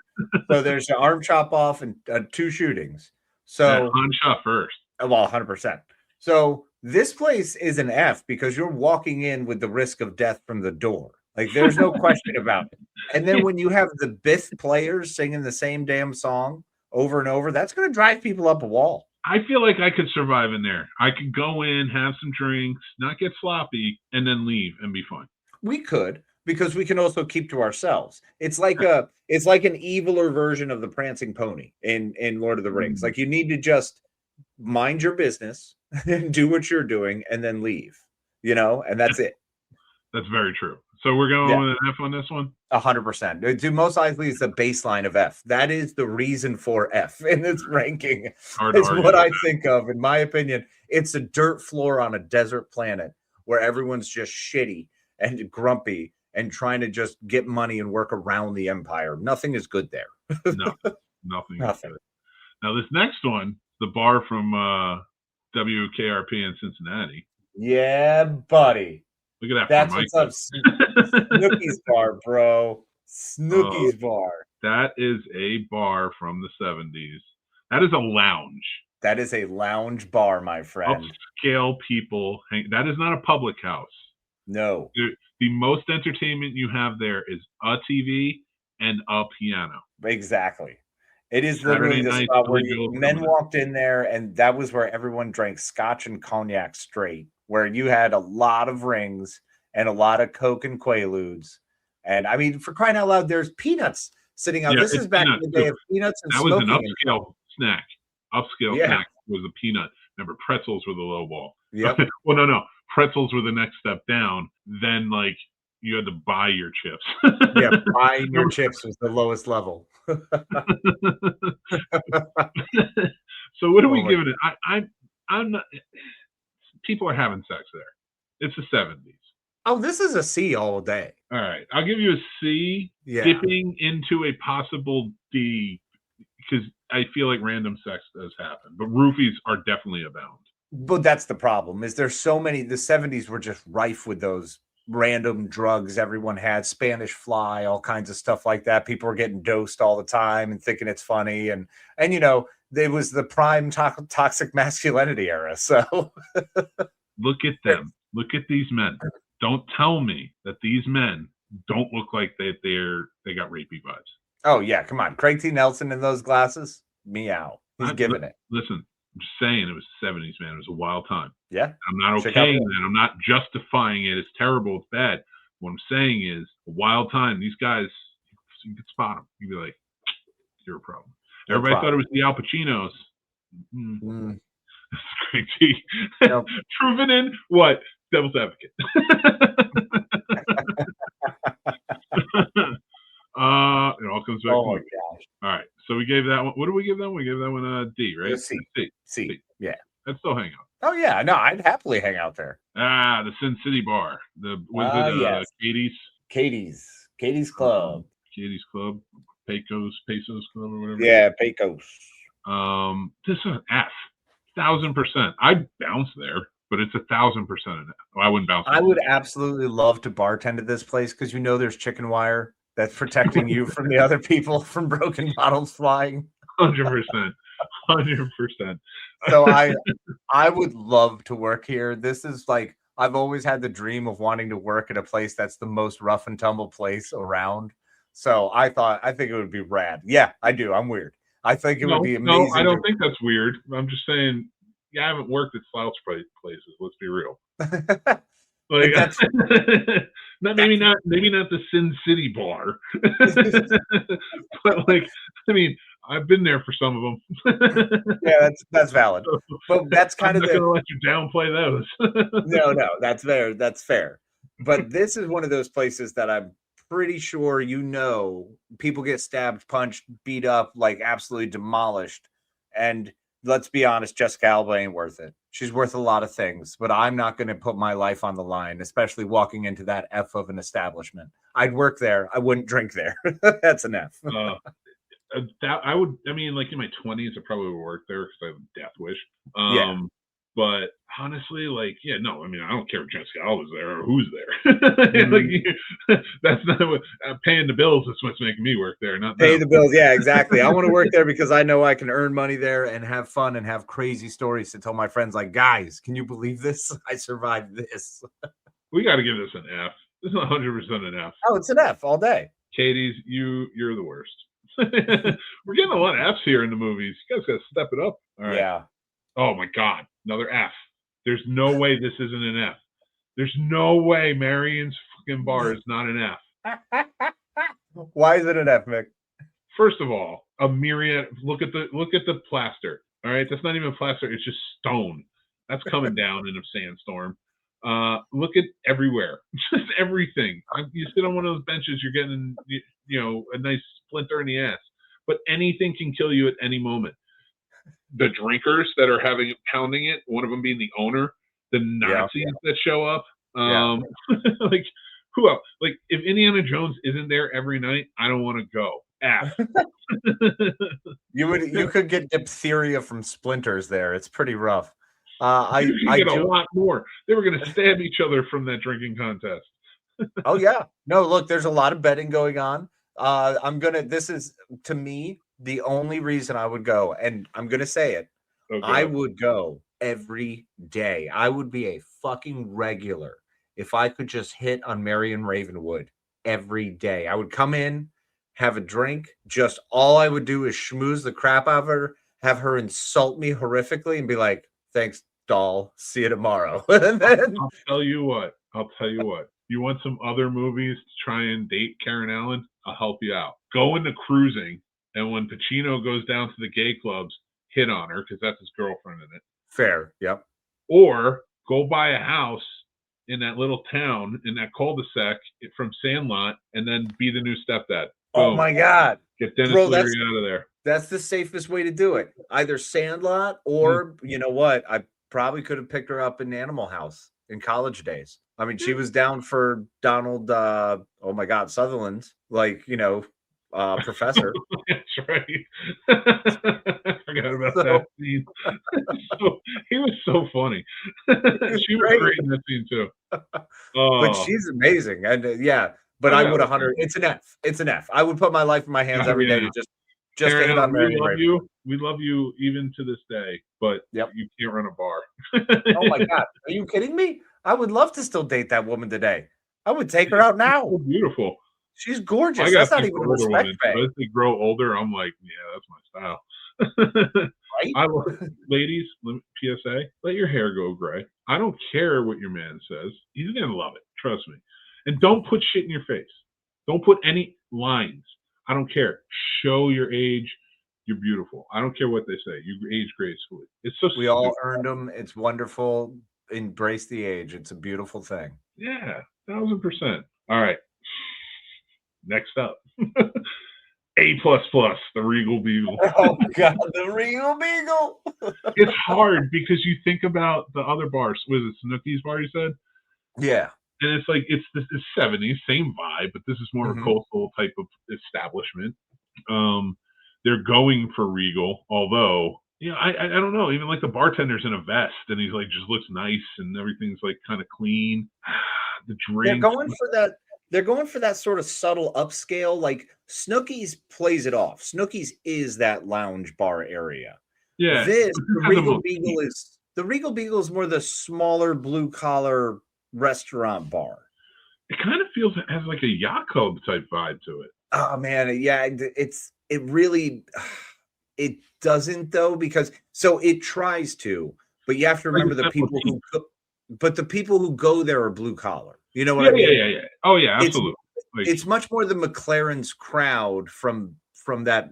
So there's an arm chop off and 2 shootings. So on shot first. Well, 100%. So this place is an F because you're walking in with the risk of death from the door. Like there's no question about it. And then when you have the Biff players singing the same damn song over and over, that's going to drive people up a wall. I feel like I could survive in there. I could go in, have some drinks, not get sloppy, and then leave and be fine. We could, because we can also keep to ourselves. It's like an eviler version of the Prancing Pony in Lord of the Rings. Like you need to just mind your business and do what you're doing and then leave, and that's it. That's very true. So we're going with an F on this one? 100%. To Mos Eisley is the baseline of F. That is the reason for F in this ranking. It's what I think of. In my opinion, it's a dirt floor on a desert planet where everyone's just shitty and grumpy and trying to just get money and work around the empire. Nothing is good there. No, nothing is good. Now, this next one, the bar from WKRP in Cincinnati. Yeah, buddy. Look at that. That's what's up. Snooki's bar, bro. Snooki's bar. That is a bar from the 70s. That is a lounge. That is a lounge bar, my friend. Upscale people. That is not a public house. No. The most entertainment you have there is a TV and a piano. Exactly. It is literally the spot where men walked in there, and that was where everyone drank scotch and cognac straight, where you had a lot of rings and a lot of Coke and Quaaludes. And I mean, for crying out loud, there's peanuts sitting out. This is back in the day of peanuts and smoking. That was an upscale snack. Snack was a peanut. Remember, pretzels were the low ball. Yep. Well, no. Pretzels were the next step down. Then, you had to buy your chips. Yeah, buying your chips was the lowest level. So what are we giving it? I'm not. People are having sex there. It's the 70s. Oh, this is a C all day. All right, I'll give you a C. Yeah. Dipping into a possible D because I feel like random sex does happen, but roofies are definitely abound. But that's the problem. Is there's so many. The 70s were just rife with those random drugs everyone had, Spanish fly, all kinds of stuff like that. People were getting dosed all the time and thinking it's funny. And it was the prime toxic masculinity era. So look at them. Look at these men. Don't tell me that these men don't look like they got rapey vibes. Oh, yeah. Come on. Craig T. Nelson in those glasses. Meow. He's giving it. Listen, I'm just saying it was the 70s, man. It was a wild time. Yeah. I'm not okaying that. I'm not justifying it. It's terrible. It's bad. What I'm saying is a wild time. These guys, you could spot them. You'd be like, you're a problem. Everybody thought it was the Al Pacinos. That's crazy. Truvenin, what? Devil's advocate. It all comes back to Oh my me. gosh. All right. So we gave that one. What did we give that one? We gave that one a D, right? C. Yeah. Let's still hang out. Oh yeah. No, I'd happily hang out there. The Sin City Bar. Yes. Katie's Club. Katie's Club. Pesos Club or whatever. Yeah, Pecos. This is an F. 1,000%. I'd bounce there, but it's 1,000% an F. Well, I wouldn't bounce. I would absolutely love to bartend at this place because there's chicken wire that's protecting you from the other people from broken bottles flying. 100%. 100%. So I would love to work here. This is like, I've always had the dream of wanting to work at a place that's the most rough and tumble place around. So I think it would be rad. Yeah, I do. I'm weird. I think it would be amazing. No, I don't think that's weird. I'm just saying, I haven't worked at slouch places. Let's be real. Like, maybe not the Sin City Bar, but like, I mean, I've been there for some of them. Yeah, that's valid. But that's kind I'm not gonna let you downplay those. No, that's fair. That's fair. But this is one of those places that I'm pretty sure people get stabbed, punched, beat up, like absolutely demolished. And let's be honest, Jessica Alba ain't worth it. She's worth a lot of things, but I'm not going to put my life on the line, especially walking into that F of an establishment. I'd work there. I wouldn't drink there. That's an F. I would. I mean, like in my 20s, I probably would work there because I have a death wish. Yeah. But honestly, like, yeah, no. I mean, I don't care if Jessica Alba's there or who's there. Like, that's not what paying the bills is what's making me work there. Not pay the bills. Yeah, exactly. I want to work there because I know I can earn money there and have fun and have crazy stories to tell my friends. Like, guys, can you believe this? I survived this. We got to give this an F. This is 100% an F. Oh, it's an F all day. Katie's, you're the worst. We're getting a lot of Fs here in the movies. You guys got to step it up. All right. Yeah. Oh my God, another F. There's no way this isn't an F. There's no way Marion's fucking bar is not an F. Why is it an F, Mick? First of all, a myriad. Look at the plaster. All right, that's not even plaster. It's just stone. That's coming down in a sandstorm. Look at everywhere, just everything. You sit on one of those benches, you're getting a nice splinter in the ass. But anything can kill you at any moment. The drinkers that are pounding it, one of them being the owner, the Nazis that show up, like who else? Like if Indiana Jones isn't there every night, I don't want to go. F. You could get diphtheria from splinters there. It's pretty rough. I get a lot more. They were going to stab each other from that drinking contest. Oh yeah, no. Look, there's a lot of betting going on. This is to me the only reason I would go, and I'm gonna say it. Okay. I would go every day. I would be a fucking regular if I could just hit on Marion Ravenwood every day. I would come in, have a drink. Just all I would do is schmooze the crap out of her, have her insult me horrifically, and be like, "Thanks, doll. See you tomorrow." And then I'll tell you what. You want some other movies to try and date Karen Allen? I'll help you out. Go into Cruising, and when Pacino goes down to the gay clubs, hit on her because that's his girlfriend in it. Fair, yep. Or go buy a house in that little town, in that cul-de-sac from Sandlot, and then be the new stepdad. Boom. Oh my God. Get Dennis Leary out of there. That's the safest way to do it. Either Sandlot or, you know what? I probably could have picked her up in Animal House in college days. I mean, she was down for Donald, Sutherland, professor. That's right. I forgot about that scene. He was so funny. She was great in that scene too. But she's amazing. And but I would 100. It's an F. It's an F. I would put my life in my hands every day to just Karen, hit on Mary. We love you even to this day, but you can't run a bar. Oh my God. Are you kidding me? I would love to still date that woman today. I would take her out now. So beautiful. She's gorgeous. That's not even a respect thing. As they grow older, I'm like, yeah, that's my style. Right? Ladies, PSA, let your hair go gray. I don't care what your man says. He's going to love it. Trust me. And don't put shit in your face. Don't put any lines. I don't care. Show your age. You're beautiful. I don't care what they say. You age gracefully. It's so we all earned them. It's wonderful. embrace the age. It's a beautiful thing. Yeah, 1000%. All right. Next up. A++, the Regal Beagle. Oh God, the Regal Beagle. It's hard because you think about the other bars. Was it Snooki's bar you said? Yeah. And it's like it's the 70s, same vibe, but this is more of a coastal type of establishment. They're going for Regal, although I don't know. Even like the bartender's in a vest, and he's like just looks nice, and everything's like kind of clean. The drink. They're going for that sort of subtle upscale. Like Snooki's plays it off. Snooki's is that lounge bar area. Yeah. The Regal Beagle is more the smaller blue collar restaurant bar. It kind of feels it has like a yacht club type vibe to it. Oh man, yeah, it really doesn't though, because so it tries to, but you have to remember the people who go there are blue collar. You know what I mean? Yeah. Oh yeah, absolutely. It's much more the McLaren's crowd from that,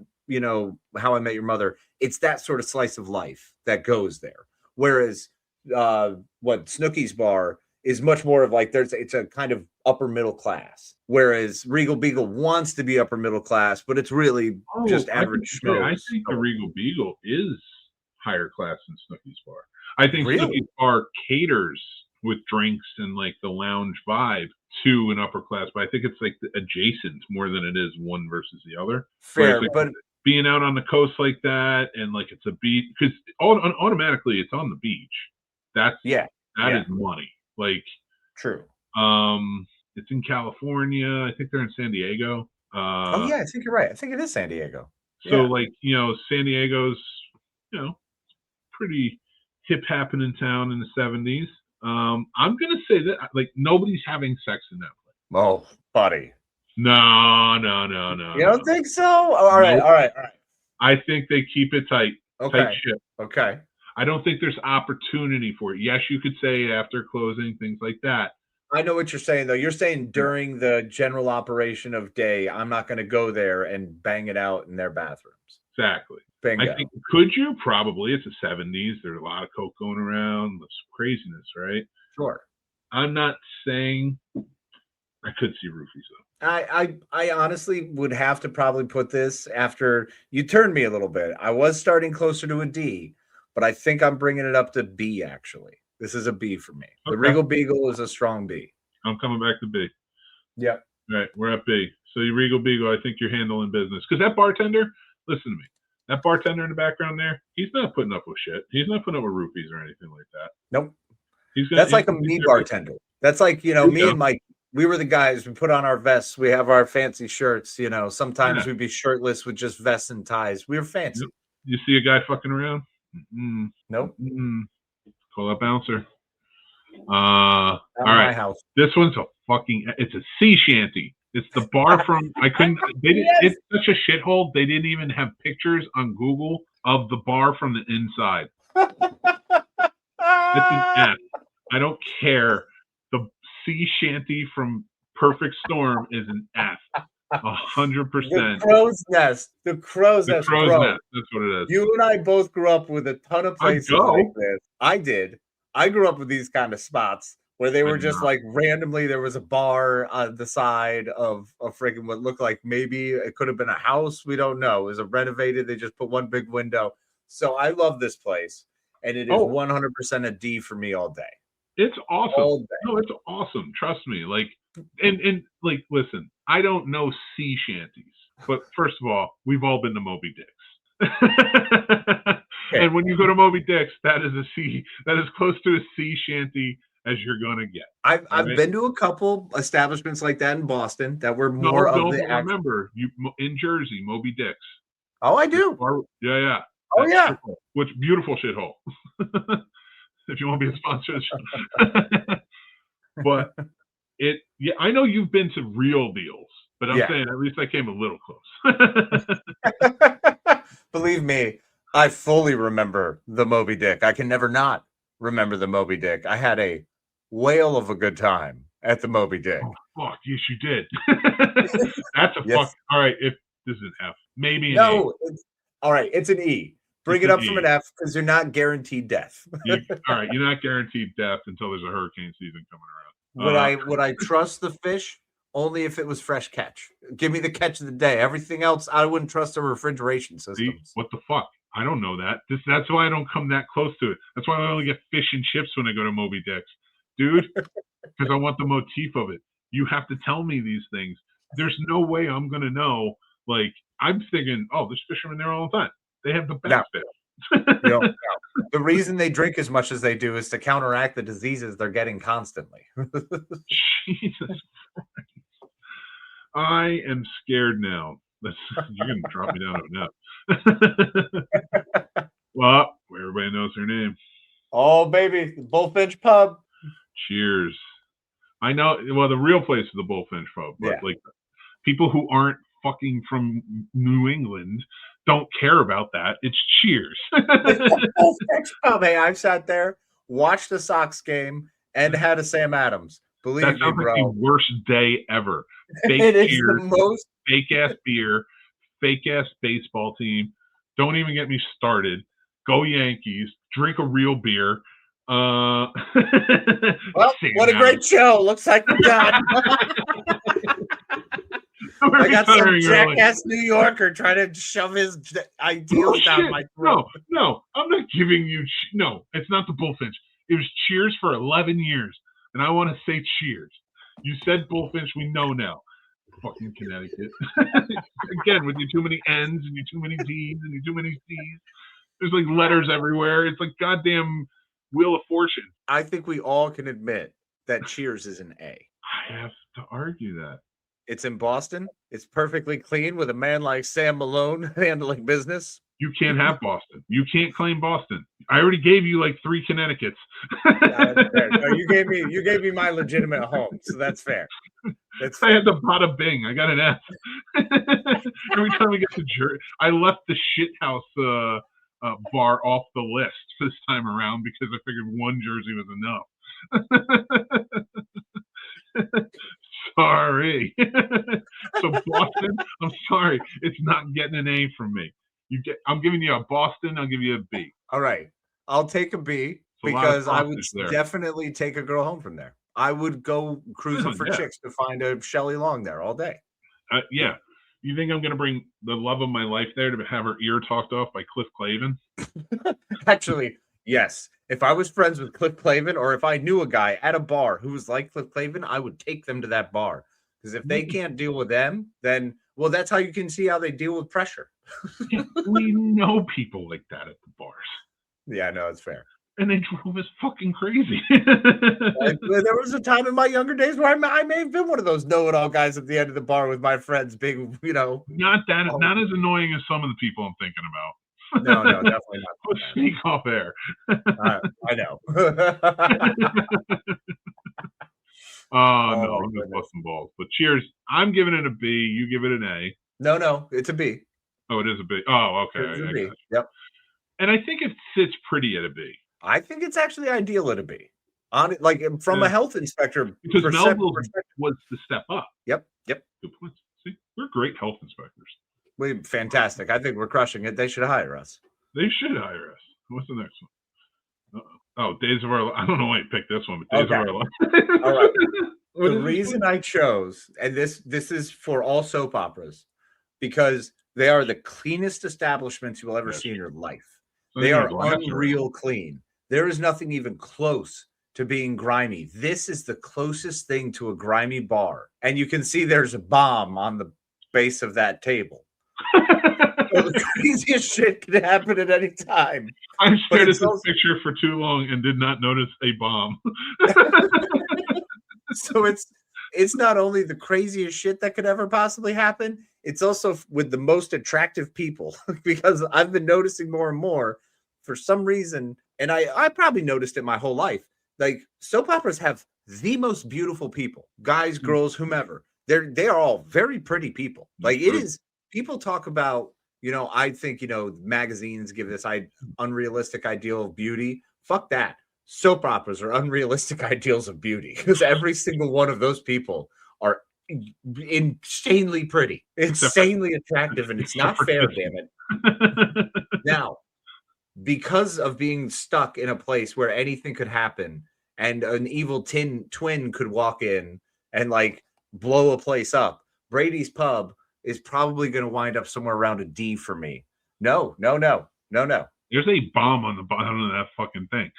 How I Met Your Mother. It's that sort of slice of life that goes there. Whereas Snooki's bar is much more of like it's a kind of upper middle class. Whereas Regal Beagle wants to be upper middle class, but it's really just average schmoes. I think the Regal Beagle is higher class than Snooki's bar. I think Snooki's bar caters with drinks and like the lounge vibe to an upper class, but I think it's like adjacent more than it is one versus the other. Fair, like, but being out on the coast like that and like it's a beach, because automatically it's on the beach. That is money. Like true. It's in California. I think they're in San Diego. I think you're right. I think it is San Diego. So San Diego's pretty hip happening town in the 70s. I'm gonna say that like nobody's having sex in that place. Oh, buddy. No. You don't think so? Oh, all right. I think they keep it tight. Okay. Tight ship. Okay. I don't think there's opportunity for it. Yes, you could say after closing, things like that. I know what you're saying, though. You're saying during the general operation of day, I'm not going to go there and bang it out in their bathrooms. Exactly. Bingo. I think, could you? Probably. It's the 70s. There's a lot of coke going around. There's craziness, right? Sure. I'm not saying I could see roofies, though. I honestly would have to probably put this after you turned me a little bit. I was starting closer to a D, but I think I'm bringing it up to B, actually. This is a B for me. Okay. The Regal Beagle is a strong B. I'm coming back to B. Yep. All right, we're at B. So you Regal Beagle, I think you're handling business. Because that bartender, listen to me. That bartender in the background there, he's not putting up with shit. He's not putting up with roofies or anything like that. Nope. That's like a me bartender. That's like, me and Mike, we were the guys. We put on our vests. We have our fancy shirts. Sometimes we'd be shirtless with just vests and ties. We were fancy. Yep. You see a guy fucking around? Nope. Call that bouncer. All right. My house. This one's it's a sea shanty. It's the bar from, it's such a shithole. They didn't even have pictures on Google of the bar from the inside. It's an F. I don't care. The sea shanty from Perfect Storm is an F. 100%. The crow's nest. The crow's nest. Nest. That's what it is. You and I both grew up with a ton of places like this. I did. I grew up with these kind of spots where they were just like randomly. There was a bar on the side of a freaking what looked like maybe it could have been a house. We don't know. It was a renovated. They just put one big window. So I love this place, and it is 100% a D for me all day. It's awesome. No, it's awesome. Trust me. Like, and like, listen, I don't know sea shanties, but first of all, we've all been to Moby Dick's. And when you go to Moby Dick's, that is close to a sea shanty as you're gonna get. I've been to a couple establishments like that in Boston that were more of the. Remember, you in Jersey, Moby Dick's. Oh, I do. Yeah. Oh, yeah. Which beautiful shithole. If you want to be a sponsor, but I know you've been to real deals, but I'm saying at least I came a little close. Believe me, I fully remember the Moby Dick. I can never not remember the Moby Dick. I had a whale of a good time at the Moby Dick. Oh, fuck, yes, you did. That's a fuck. All right, if this is an F, maybe an E. All right, it's an E. Bring it up from an F because you're not guaranteed death. All right, you're not guaranteed death until there's a hurricane season coming around. Would I trust the fish? Only if it was fresh catch. Give me the catch of the day. Everything else, I wouldn't trust the refrigeration systems. See, what the fuck? I don't know that. That's why I don't come that close to it. That's why I only get fish and chips when I go to Moby Dick's. Dude, because I want the motif of it. You have to tell me these things. There's no way I'm going to know. Like, I'm thinking, oh, there's fishermen there all the time. They have the best fish. The reason they drink as much as they do is to counteract the diseases they're getting constantly. Jesus Christ. I am scared now. You're going to drop me down to a nap. Well, everybody knows her name. Oh, baby. Bullfinch Pub. Cheers. I know. Well, the real place is the Bullfinch Pub. But like people who aren't fucking from New England don't care about that. It's Cheers. Bullfinch Pub. Hey, I've sat there, watched the Sox game, and had a Sam Adams. Believe me, bro. Like the worst day ever. Fake it cheers, is the most fake ass beer, fake ass baseball team. Don't even get me started. Go Yankees. Drink a real beer. Well, what a great show. Looks like we're done. I got some jackass New Yorker trying to shove his ideals down my throat. No, I'm not giving you. No, it's not the Bullfinch. It was Cheers for 11 years. And I want to say Cheers. You said Bullfinch, we know now. Fucking Connecticut. Again, with you too many N's and you too many D's and you too many C's. There's like letters everywhere. It's like goddamn Wheel of Fortune. I think we all can admit that Cheers is an A. I have to argue that. It's in Boston. It's perfectly clean with a man like Sam Malone handling business. You can't have Boston. You can't claim Boston. I already gave you like 3 Connecticut's. That's fair. No, you gave me my legitimate home, so that's fair. I had the bada bing. I got an F. Every time we get to Jersey, I left the shithouse bar off the list this time around because I figured one Jersey was enough. Sorry. So Boston, I'm sorry, it's not getting an A from me. I'm giving you a Boston. I'll give you a B. All right, I'll take a B because I would definitely take a girl home from there. I would go cruising for chicks to find a Shelley Long there all day. Yeah. You think I'm going to bring the love of my life there to have her ear talked off by Cliff Clavin? Actually, yes. If I was friends with Cliff Clavin or if I knew a guy at a bar who was like Cliff Clavin, I would take them to that bar. Because if they can't deal with them, then, well, that's how you can see how they deal with pressure. We know people like that at the bars. Yeah, no, it's fair. And they drove us fucking crazy. There was a time in my younger days where I may have been one of those know-it-all guys at the end of the bar with my friends, big, Not as annoying as some of the people I'm thinking about. No, definitely not. Let's sneak off air. I know. No, I'm just busting balls. But Cheers. I'm giving it a B. You give it an A. No, it's a B. Oh, it is a B. Oh, okay. It's a B. Yep. And I think it sits pretty at a B. I think it's actually ideal at a B. From a health inspector because Melville was the step up. Yep. Good point. See, we're great health inspectors. Fantastic. I think we're crushing it. They should hire us. They should hire us. What's the next one? Oh, Days of Our Lives. I don't know why you picked this one, but Days of Our Lives. All right. The reason I chose, and this is for all soap operas, because they are the cleanest establishments you will ever see in your life. They are unreal clean. There is nothing even close to being grimy. This is the closest thing to a grimy bar. And you can see there's a bomb on the base of that table. So the craziest shit can happen at any time. I stared at this picture for too long and did not notice a bomb. So it's not only the craziest shit that could ever possibly happen, it's also with the most attractive people, because I've been noticing more and more for some reason, and I probably noticed it my whole life. Like, soap operas have the most beautiful people, guys, girls, whomever. They are all very pretty people. Like, it is, people talk about, I think, magazines give this unrealistic ideal of beauty. Fuck that. Soap operas are unrealistic ideals of beauty, because every single one of those people are insanely pretty, insanely attractive, and it's not fair, damn it. Now, because of being stuck in a place where anything could happen and an evil twin could walk in and like blow a place up, Brady's Pub is probably going to wind up somewhere around a D for me. No. There's a bomb on the bottom of that fucking thing.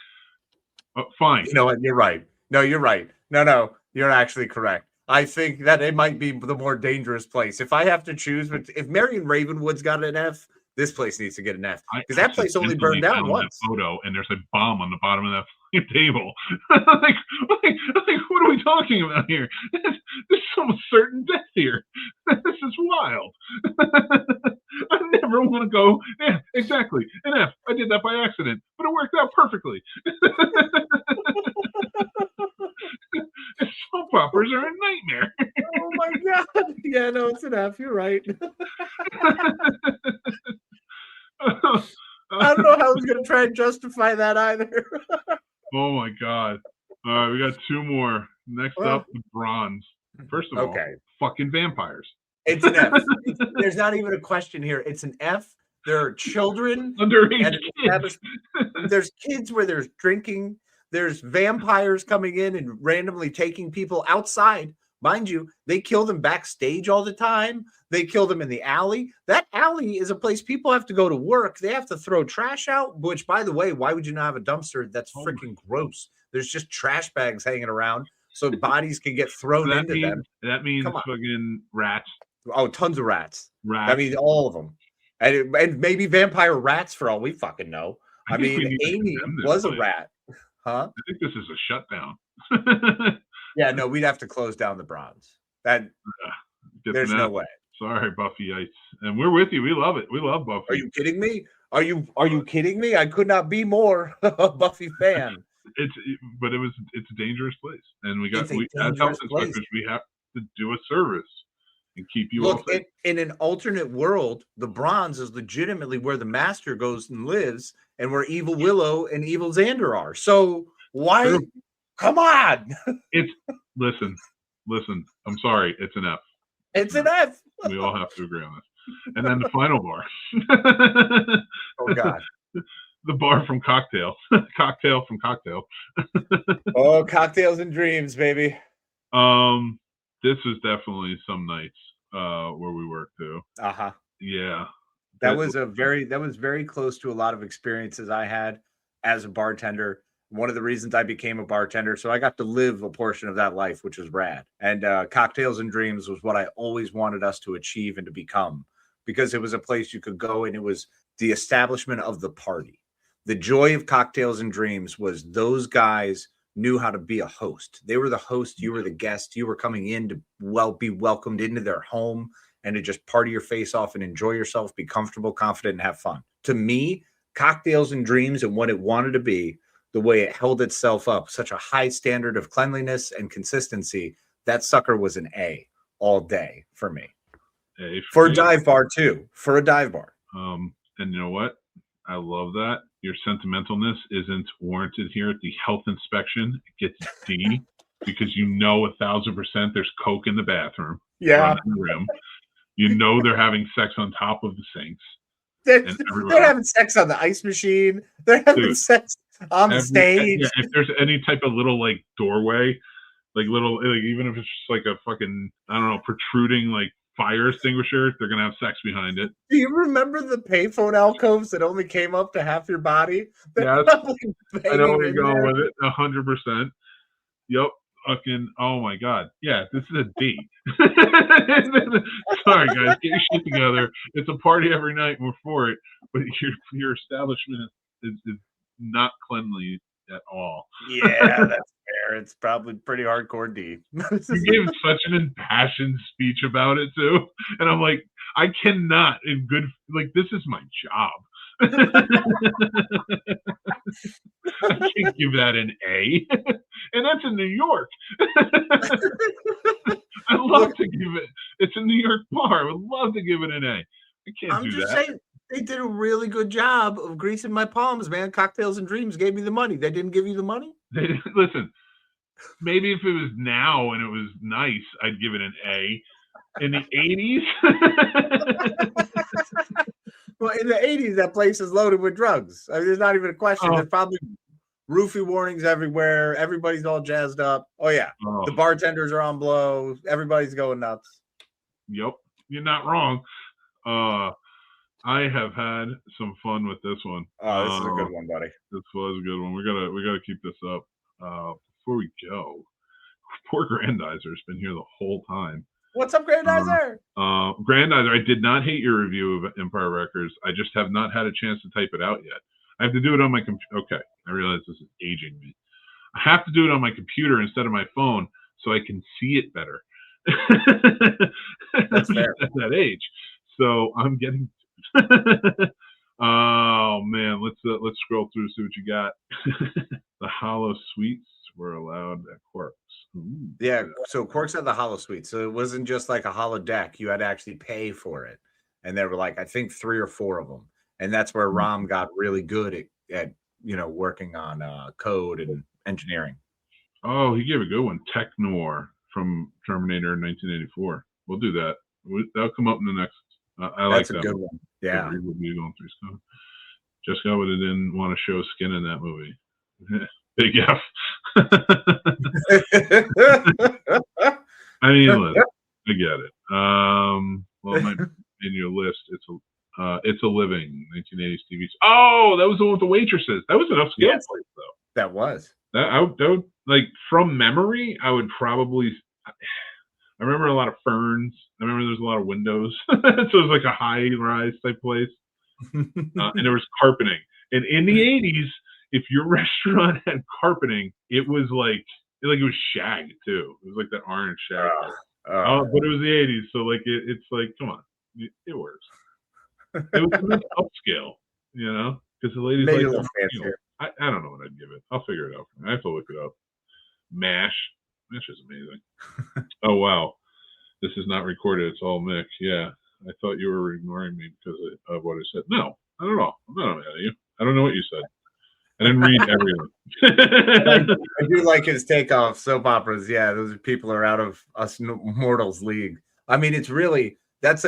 Fine. You know what? You're right. No, you're right. No, you're actually correct. I think that it might be the more dangerous place. If I have to choose, but if Marion Ravenwood's got an F, this place needs to get an F because that place only burned down once. Photo, and there's a bomb on the bottom of that fucking table. like, what are we talking about here? There's some certain death here. This is wild. I never want to go. Yeah, exactly. An F. I did that by accident, but it worked out perfectly. Soap operas are a nightmare. Oh my god! Yeah, no, it's an F. You're right. I don't know how I was going to try and justify that either. Oh my god! All right, we got two more. Next up, the bronze. First of all, fucking vampires. It's an F. There's not even a question here. It's an F. There are children. Underage kids. There's kids where there's drinking. There's vampires coming in and randomly taking people outside. Mind you, they kill them backstage all the time. They kill them in the alley. That alley is a place people have to go to work. They have to throw trash out, which, by the way, why would you not have a dumpster? That's freaking gross. There's just trash bags hanging around so bodies can get thrown into them. That means fucking rats. Oh, tons of rats. I mean, all of them. And maybe vampire rats for all we fucking know. I mean, Amy was a rat. Huh? I think this is a shutdown. Yeah, no, we'd have to close down the bronze. There's no way. Sorry, Buffyites. And we're with you. We love it. We love Buffy. Are you kidding me? Are you kidding me? I could not be more a Buffy fan. It's a dangerous place. And as health inspectors, we have to do a service and keep you all safe. In an alternate world, the bronze is legitimately where the master goes and lives and where Evil Willow and Evil Xander are. So why? True. Come on. Listen. I'm sorry. It's an F. It's an F. We all have to agree on this. And then the final bar. Oh, God. The bar from Cocktail. Cocktail from Cocktail. Oh, Cocktails and Dreams, baby. This was definitely some nights where we worked too. Uh-huh. Yeah. That was very close to a lot of experiences I had as a bartender. One of the reasons I became a bartender, so I got to live a portion of that life, which was rad. And Cocktails and Dreams was what I always wanted us to achieve and to become, because it was a place you could go and it was the establishment of the party. The joy of Cocktails and Dreams was those guys knew how to be a host. They were the host. You were the guest. You were coming in to be welcomed into their home and to just party your face off and enjoy yourself, be comfortable, confident, and have fun. To me, Cocktails and Dreams and what it wanted to be, the way it held itself up, such a high standard of cleanliness and consistency, that sucker was an A all day for me. For a dive bar, too. For a dive bar. And you know what? I love that. Your sentimentalness isn't warranted here at the health inspection. It gets D because 1,000% there's Coke in the bathroom. Yeah. In the room. You know they're having sex on top of the sinks. They're having sex on the ice machine. They're having sex on the stage. Yeah, if there's any type of little doorway, even if it's just like a fucking, I don't know, protruding fire extinguisher, they're gonna have sex behind it. Do you remember the payphone alcoves that only came up to half your body? Yeah, I know where you're going with it. 100%. Yep. Fucking, oh my god. Yeah, this is a D. Sorry guys, get your shit together. It's a party every night and we're for it, but your establishment is not cleanly at all. Yeah, that's fair. It's probably pretty hardcore D. You gave such an impassioned speech about it too, and I'm like, I cannot this is my job. I can't give that an A, and that's in New York. I'd love to give it. It's a New York bar. I would love to give it an A. I can't do that. I'm just saying, they did a really good job of greasing my palms, man. Cocktails and Dreams gave me the money. They didn't give you the money? Listen, maybe if it was now and it was nice, I'd give it an A. In the 80s? Well, in the 80s, that place is loaded with drugs. I mean, there's not even a question. There's probably roofie warnings everywhere. Everybody's all jazzed up. Oh, yeah. The bartenders are on blow. Everybody's going nuts. Yep. You're not wrong. I have had some fun with this one. Oh, this is a good one, buddy. This was a good one. We gotta keep this up. Before we go, poor Grandizer's been here the whole time. What's up, Grandizer? Grandizer, I did not hate your review of Empire Records. I just have not had a chance to type it out yet. I have to do it on my computer. Okay, I realize this is aging me. I have to do it on my computer instead of my phone so I can see it better. That's fair. At that age. So I'm getting oh man, let's scroll through, see what you got. The hollow suites were allowed at Quarks. Ooh, yeah, so Quarks had the hollow suite. So it wasn't just like a hollow deck. You had to actually pay for it. And there were like, I think 3 or 4 of them. And that's where Rom got really good at working on code and engineering. Oh, he gave a good one. Tech Noir from Terminator in 1984. We'll do that. That'll come up in the next. I like that. That's a good one. Yeah. Jessica Alba didn't want to show skin in that movie. Big F. I mean, look, I get it. Well, in your list, it's a Living 1980s TV. Oh, that was the one with the waitresses. That was an upscale place, though. That was. That would, like, from memory, I would probably. I remember a lot of ferns. I remember there's a lot of windows. So it was like a high-rise type place. And there was carpeting. And in the 80s, if your restaurant had carpeting, it was like it was shag, too. It was like that orange shag. But it was the 80s, so like it's like, come on. It works. It was upscale, because the ladies maybe like a little fancier. I don't know what I'd give it. I'll figure it out. I have to look it up. MASH is amazing. Oh, wow. This is not recorded. It's all Mick. Yeah. I thought you were ignoring me because of what I said. No, not at all. I'm not mad at you. I don't know what you said. I didn't read everything. I do like his takeoff soap operas. Yeah, those people are out of us mortals league. I mean, it's really, that's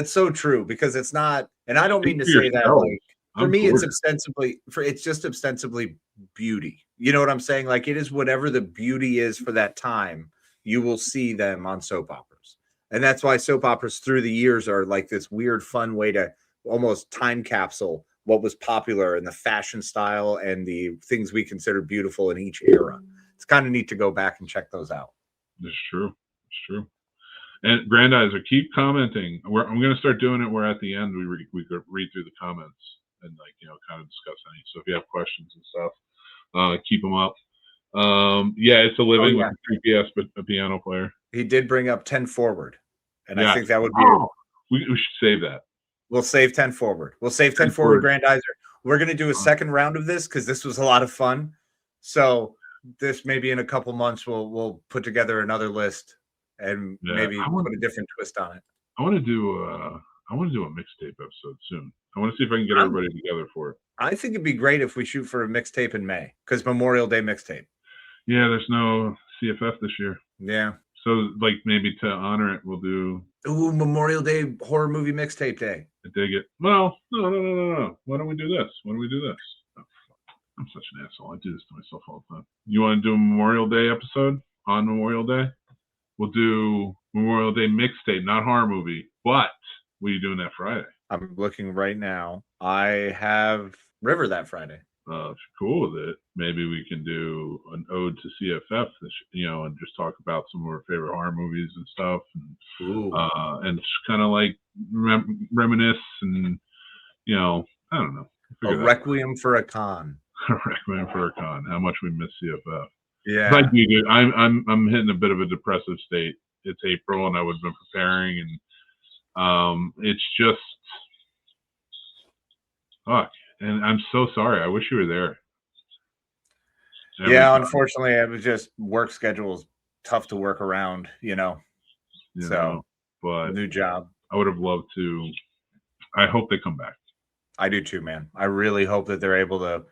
so true, because it's not, and I don't mean to say that like, for me, it's just ostensibly beauty. You know what I'm saying? Like, it is whatever the beauty is for that time, you will see them on soap operas. And that's why soap operas through the years are like this weird, fun way to almost time capsule what was popular in the fashion style and the things we consider beautiful in each era. It's kind of neat to go back and check those out. It's true. It's true. And Grandizer, keep commenting. I'm going to start doing it where at the end we could read through the comments and kind of discuss any. So if you have questions and stuff, keep them up. Yeah, it's a Living with a creepy ass piano player. He did bring up 10 Forward, and I think that would be. We should save that. We'll save 10 Forward. We'll save 10 Forward, Grandizer. We're going to do a second round of this because this was a lot of fun. So this maybe in a couple months we'll put together another list and maybe put a different twist on it. I want to do a mixtape episode soon. I want to see if I can get everybody together for it. I think it'd be great if we shoot for a mixtape in May, because Memorial Day mixtape. Yeah, there's no CFF this year. Yeah. So, like, maybe to honor it, we'll do... Ooh, Memorial Day horror movie mixtape day. I dig it. Well, no. Why don't we do this? Oh, I'm such an asshole. I do this to myself all the time. You want to do a Memorial Day episode on Memorial Day? We'll do Memorial Day mixtape, not horror movie. But what are you doing that Friday? I'm looking right now. I have River that Friday. If you're cool with it, maybe we can do an ode to CFF, and just talk about some of our favorite horror movies and stuff, and just kind of like reminisce, and I don't know. A Requiem for a Con. Requiem for a Con. How much we miss CFF. Yeah, like you, dude. I'm hitting a bit of a depressive state. It's April, and I was been preparing, and it's just fuck. And I'm so sorry. I wish you were there. Unfortunately, it was just work schedules tough to work around, but new job. I would have loved to. I hope they come back. I do too, man. I really hope that they're able to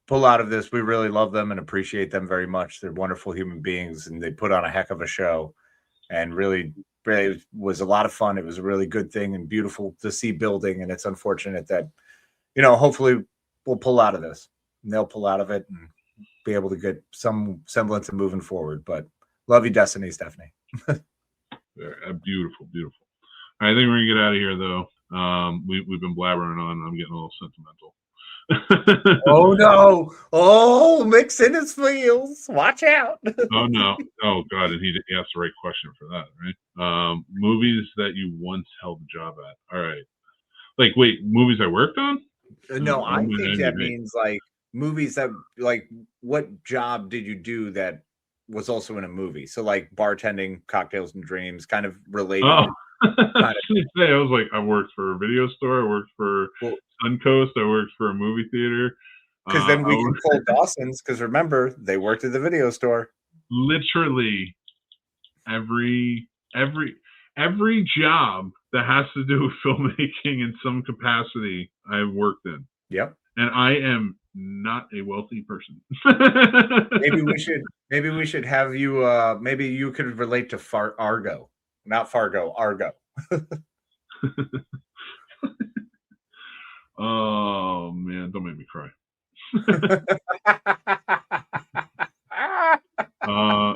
pull out of this. We really love them and appreciate them very much. They're wonderful human beings, and they put on a heck of a show. and really it was a lot of fun. It was a really good thing and beautiful to see building. And it's unfortunate that, hopefully we'll pull out of this and they'll pull out of it and be able to get some semblance of moving forward. But love you, Destiny, Stephanie. Beautiful, beautiful. I think we're gonna get out of here though. We've been blabbering on. I'm getting a little sentimental. Oh no! Oh, mixing his feels. Watch out! Oh no! Oh god! And he asked the right question for that, right? Movies that you once held a job at. All right. Like, wait, movies I worked on? No, I think that means like movies that like. What job did you do that was also in a movie? So like bartending, Cocktails and Dreams, kind of related. Oh. I was like, I worked for a video store. I worked for Suncoast. I worked for a movie theater. Because then we can pull Dawson's. Because remember, they worked at the video store. Literally, every job that has to do with filmmaking in some capacity, I've worked in. Yep. And I am not a wealthy person. Maybe we should have you. Maybe you could relate to Argo. Not Fargo, Argo. Oh man, don't make me cry.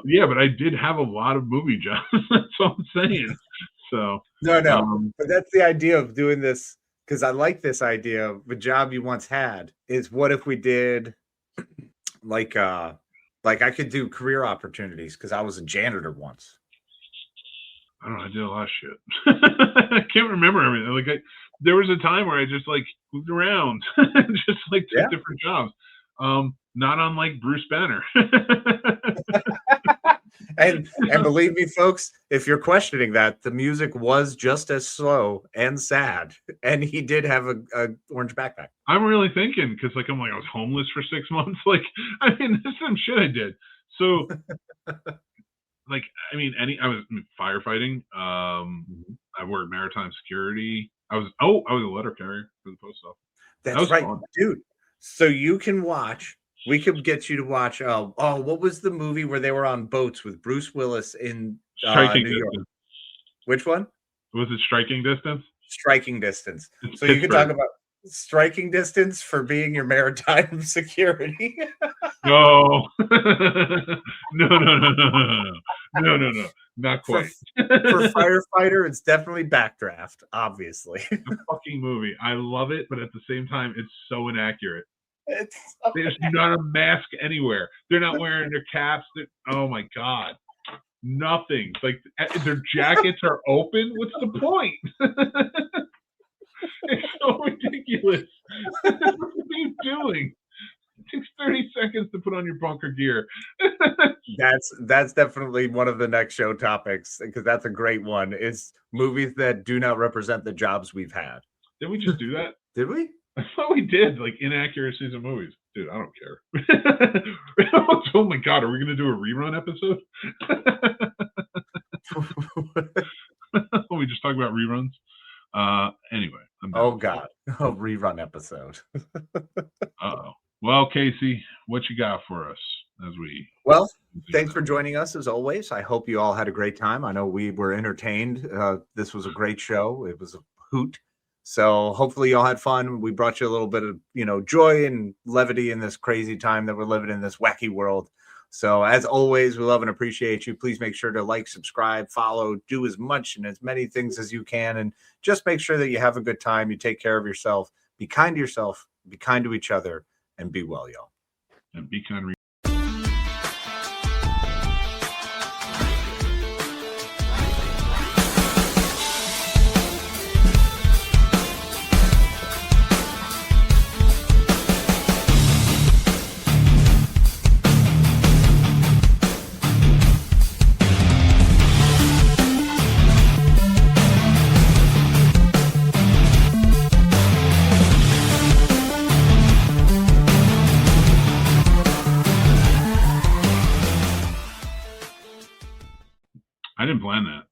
Yeah, but I did have a lot of movie jobs. That's all I'm saying. So no, but that's the idea of doing this, because I like this idea of the job you once had. Is what if we did like I could do career opportunities because I was a janitor once. I don't know. I did a lot of shit. I can't remember everything. Like there was a time where I just like moved around, just like took different jobs. Not unlike Bruce Banner. and believe me, folks, if you're questioning that, the music was just as slow and sad, and he did have a orange backpack. I'm really thinking because I was homeless for 6 months. Like, I mean, there's some shit I did. So. I was firefighting. I worked maritime security. I was a letter carrier for the post office. That's right, fun. Dude. So you can watch. We could get you to watch. What was the movie where they were on boats with Bruce Willis in New York? Which one? Was it Striking Distance? Striking Distance. So you could talk about Striking Distance for being your maritime security. No, not quite. For firefighter, it's definitely Backdraft, obviously. The fucking movie, I love it, but at the same time, it's so inaccurate. There's not a mask anywhere. They're not wearing their caps. Oh my god, nothing. Like their jackets are open. What's the point? It's so ridiculous. What are you doing? It takes 30 seconds to put on your bunker gear. That's definitely one of the next show topics, because that's a great one. Is movies that do not represent the jobs we've had. Did we just do that? Did we? I thought we did, like inaccuracies of movies. Dude, I don't care. Oh my god, are we going to do a rerun episode? We just talk about reruns. Anyway. Oh god, rerun episode. Uh-oh. Well, Casey, what you got for us as we? Well, thanks for joining us as always. I hope you all had a great time. I know we were entertained. This was a great show. It was a hoot. So hopefully you all had fun. We brought you a little bit of, joy and levity in this crazy time that we're living in, this wacky world. So as always, we love and appreciate you. Please make sure to like, subscribe, follow, do as much and as many things as you can. And just make sure that you have a good time. You take care of yourself. Be kind to yourself. Be kind to each other. And be well, y'all. And be kind. I didn't plan that.